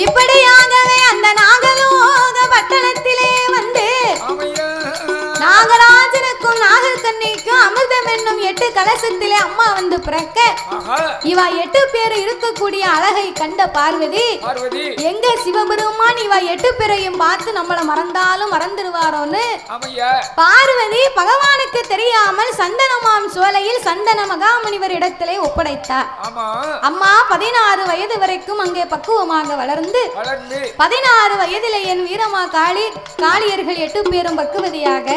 [SPEAKER 3] இப்படியாகவே அந்த நாகலோக பட்டணத்திலே வந்து நாகராஜனுக்கும் நாகக்கண்ணிக்கும் அமிர்தம் என்னும் 8 கலசத்திலே அம்மா வந்து பிறக்க இவ 8 பேர் இருக்கக்கூடிய அழகை கண்ட பார்வதி எங்க சிவபெருமான் இவ 8 பேரையும் பார்த்து நம்மள மறந்தாலும் மறந்துடுவாரோன்னு பார்வதி பகவானுக்கு தெரியாமல் சந்தனமாம் சோலையில் சந்தன மகாமுனிவர் இடத்திலே ஒப்படைத்தார். அம்மா 16 வயது வரைக்கும் அங்கே பக்குவமாக வளர்ந்து 16 வயதிலே என் வீரமா காளியர்கள் 8 பேரும் பக்குவதியாக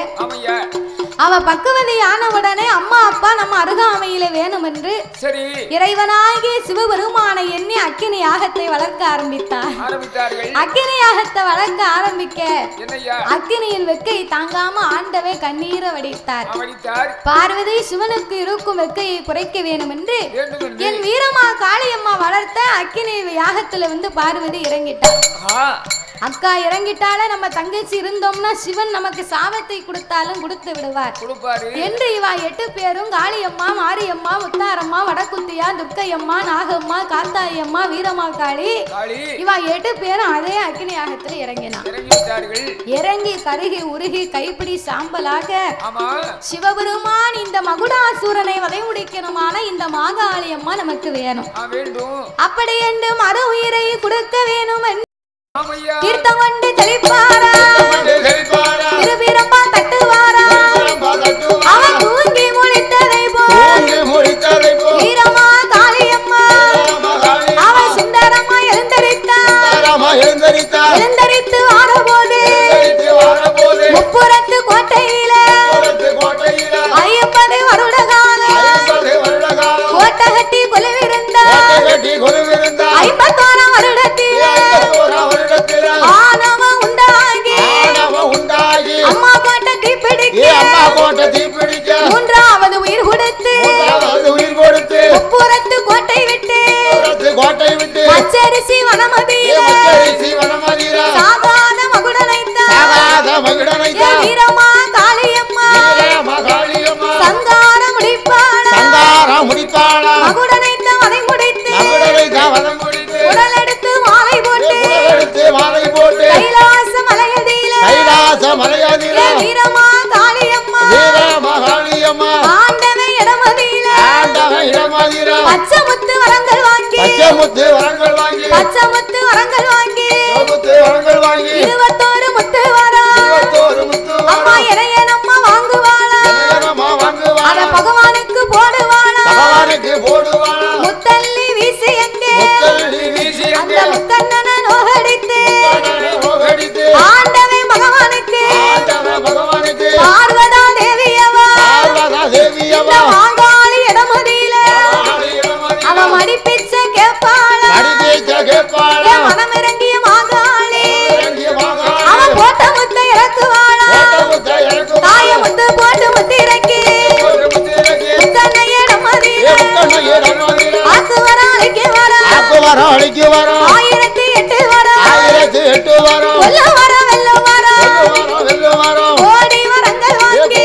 [SPEAKER 3] அவ பக்குவதி ஆனவுடனே அம்மா அப்பா நம்ம அருகாமையில வேணும் என்று இறைவனாகிய சிவபெருமானை எண்ணி அக்கினி யாகத்தை வளர்க்க ஆரம்பித்தார். அக்கினி யாகத்தை வளர்க்க ஆரம்பிக்க அக்கினியின் வெக்கை தாங்காம ஆண்டவே கண்ணீரை வடித்தார். பார்வதி சிவனுக்கு இருக்கும் வெக்கையை குறைக்க வேணும் என்று என் வீரமா காளியம்மா வளர்த்த அக்கினி யாகத்துல வந்து பார்வதி இறங்கிட்டார். அக்கா இறங்கிட்டாலே நம்ம தங்கச்சி இருந்தோம்னா சிவன் நமக்கு சாபத்தை கொடுத்தாலும் கொடுத்து விடுவார் என்று இவா 8 பேரும் காளியம்மா, மாரியம்மா, முத்தாரம்மா, வடக்குத்தியா, துர்க்கையம்மா, நாகம்மா, காத்தாயம்மா, வீரமாகாளி இவா 8 பேரும் அதே அக்னி யாகத்தில் இறங்கினார். இறங்கி கருகி உருகி கைப்பிடி சாம்பலாக சிவபெருமான் இந்த மகுடாசூரனை வதை முடிக்கணுமான இந்த மாகாளியம்மா நமக்கு வேணும். அப்படி என்று மறு உயிரை கொடுக்க வேணும் என்று தீர்த்தம் கொண்டு தெளிப்பாரா, திருபிரம்பா தட்டுவாரா, அவன் தூங்கி முழித்ததை போல் வீரமா காளியம்மா அவன் சுந்தரமா எழுந்தரித்து ஆறபோது முப்புறத்து கோட்டையில 50 வருட காலம் கோட்டை கட்டி கொலுவிருந்தார். 51 வருடத்தில் ஆணவம் உண்டாகி அம்மா கோட்டை தீப்பிடிக்க 3வது உயிர் கொடுத்து முப்புறத்து கோட்டை விட்டு பச்சரிசி வனமதியில சாகாத மகுடனைத்தான் வீரமா காளியம்மா சங்கார முடிப்பாளா மகுடனைத்த வதை முடித்து உடலெடுத்து மாலை போட்டு கைலாச மலையதியில வீரமா காளியம்மா ஆண்டவன் இடமதியில பச்சமுத்து வரங்கள் வாங்கி 21 முத்து வரம் அம்மா இறையனம்மா வாங்குவாளா அத பகவானுக்கு போடுவாளா முத்தல்லி வீசி எங்கே அந்த முத்தண்ணனை நோகடித்து ஆண்டவன் பகவானுக்கு பார்வதா தேவியவா இந்த மாங்காளி இடமதியில அவ மடிப்பிச்ச கேப்பாளா மனமிறங்கிய மாங்காளி அவ போட்ட முத்தை இறக்குவாளா தாய முத்து போட்டு முத்து இறக்கி முத்தன்னை இடமதியில ஆக்கு வர அழைக்கு வர 1008 வர கொல்ல வர வெல்ல வர ஓடி வரங்கள் வாங்கி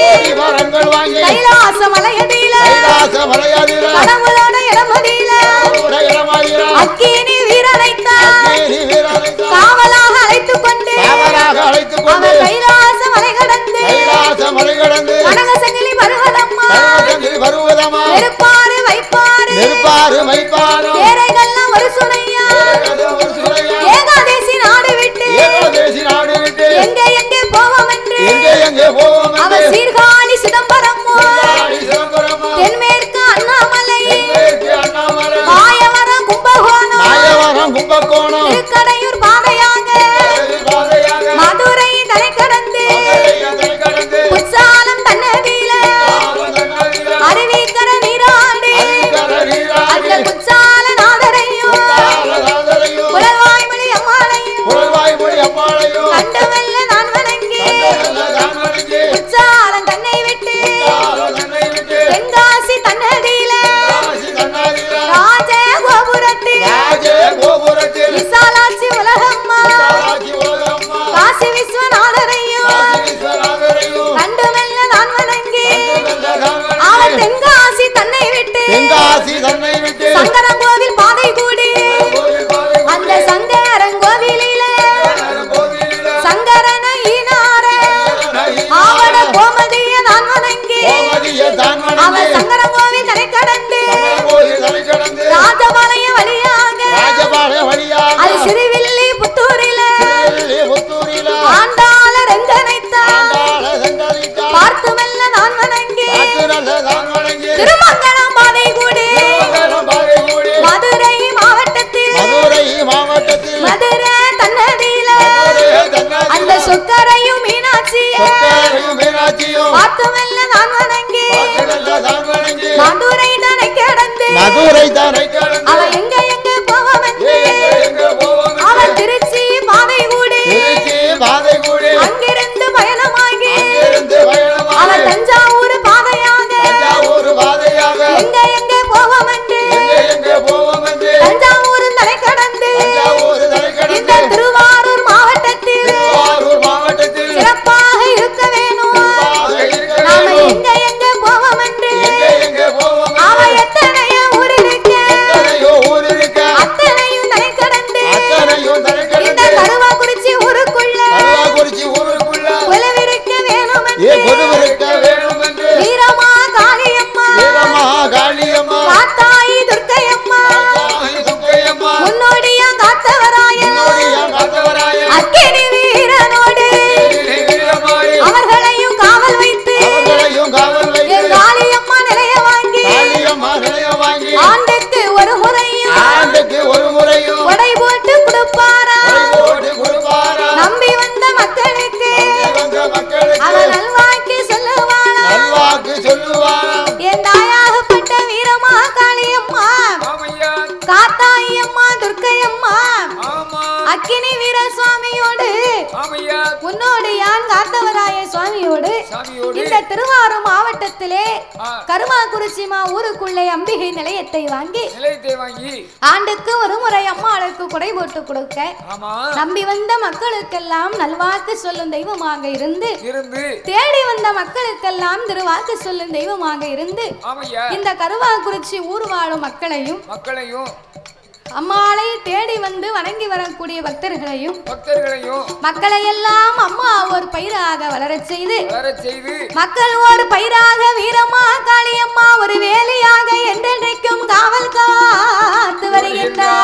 [SPEAKER 3] கைலாச மலையதியில கடவுளோட இடமதியில அக்கினி வீரனைத்தான் காவலாக அழைத்துக் கொண்டு அவன் கைலாச மலை கடந்து கனகசங்கிலி பருவதம்மா நெருப்பாறு வைப்பாரு ஏரைகள்லாம் ஒரு சுனையா ஏகாதேசி நாடு விட்டு எங்கே போவோம் என்று அவர் சீர்காழி சிதம்பரமோ தென்மேற்கு அண்ணாமலை மாயவரம் கும்பகோணம் திருக்கடையூர் பாதையாக மதுரை தலை கடந்து குற்றாலம் தன்னதியில அருவிக்கர நீராடி அந்த குற்றால நாதரையும் குழல்வாய்மொழி அம்மாளையும் கண்டு வெல்ல நான் வணங்கி குற்றாலம் தன்னை விட்டு தென்காசி தன்னதியில ராஜ கோபுரத்தில் விசாலாட்சி உலகம்மா காசி விஸ்வநாதரையும் கண்டு வெல்ல நான் வணங்கி அவன் தென்காசி தன்னை விட்டு சங்கரங்கோவில் பாதை கூடி அந்த சங்கரங்கோவிலில சங்கரன ஈனார ஆவண கோமதிய நான் வணங்கி அவன் சங்கரங்கோவில் தலை கடந்து ராஜபாளைய வழியாக அது சிறுவில்லி புத்தூரில ஆண்டாள ரங்கனைத்தான் பார்த்து மெல்ல நான் வணங்கி திருமங்கலம் பாதை கூடி மதுரை மாவட்டத்தில் மதுரை தன்னதியில அந்த சொக்கரையும் மீனாட்சியும் பார்த்து மெல்ல நான் வணங்கி மதுரை தனை கடந்து அவ எங்க போவோம் என்று அவன் திருச்சி பாதை கூடி அங்கிருந்து பயணமாகி அவன் தஞ்சாவூர் பாதையாக எங்க போவோம் என்று தஞ்சாவூர் தலை கடந்து இந்த திருவாரூர் மாவட்ட தேவராய சுவாமியோடு இந்த திருவாரூர் மாவட்டத்திலே கருமாக்குறிச்சி ஊருக்குள்ளே அம்பிகை நிலையத்தை வாங்கி ஆண்டுக்கு ஒரு முறை அம்மாளுக்கு குடை போட்டு கொடுக்க நம்பி வந்த மக்களுக்கெல்லாம் நல்வாக்கு சொல்லும் தெய்வமாக இருந்து தேடி வந்த மக்களுக்கெல்லாம் திருவாக்கு சொல்லும் தெய்வமாக இருந்து இந்த கருவாக்குறிச்சி ஊர் வாழும் மக்களையும் அம்மாளை தேடி வந்து வணங்கி வரக்கூடிய பக்தர்களையும் மக்களை எல்லாம் அம்மா ஒரு பயிராக வளரச் செய்து மக்கள் ஒரு பயிராக வீரம்மா காளியம்மா ஒரு வேலையாக என்றென்றைக்கும் காவல் காத்து வருகின்றார்.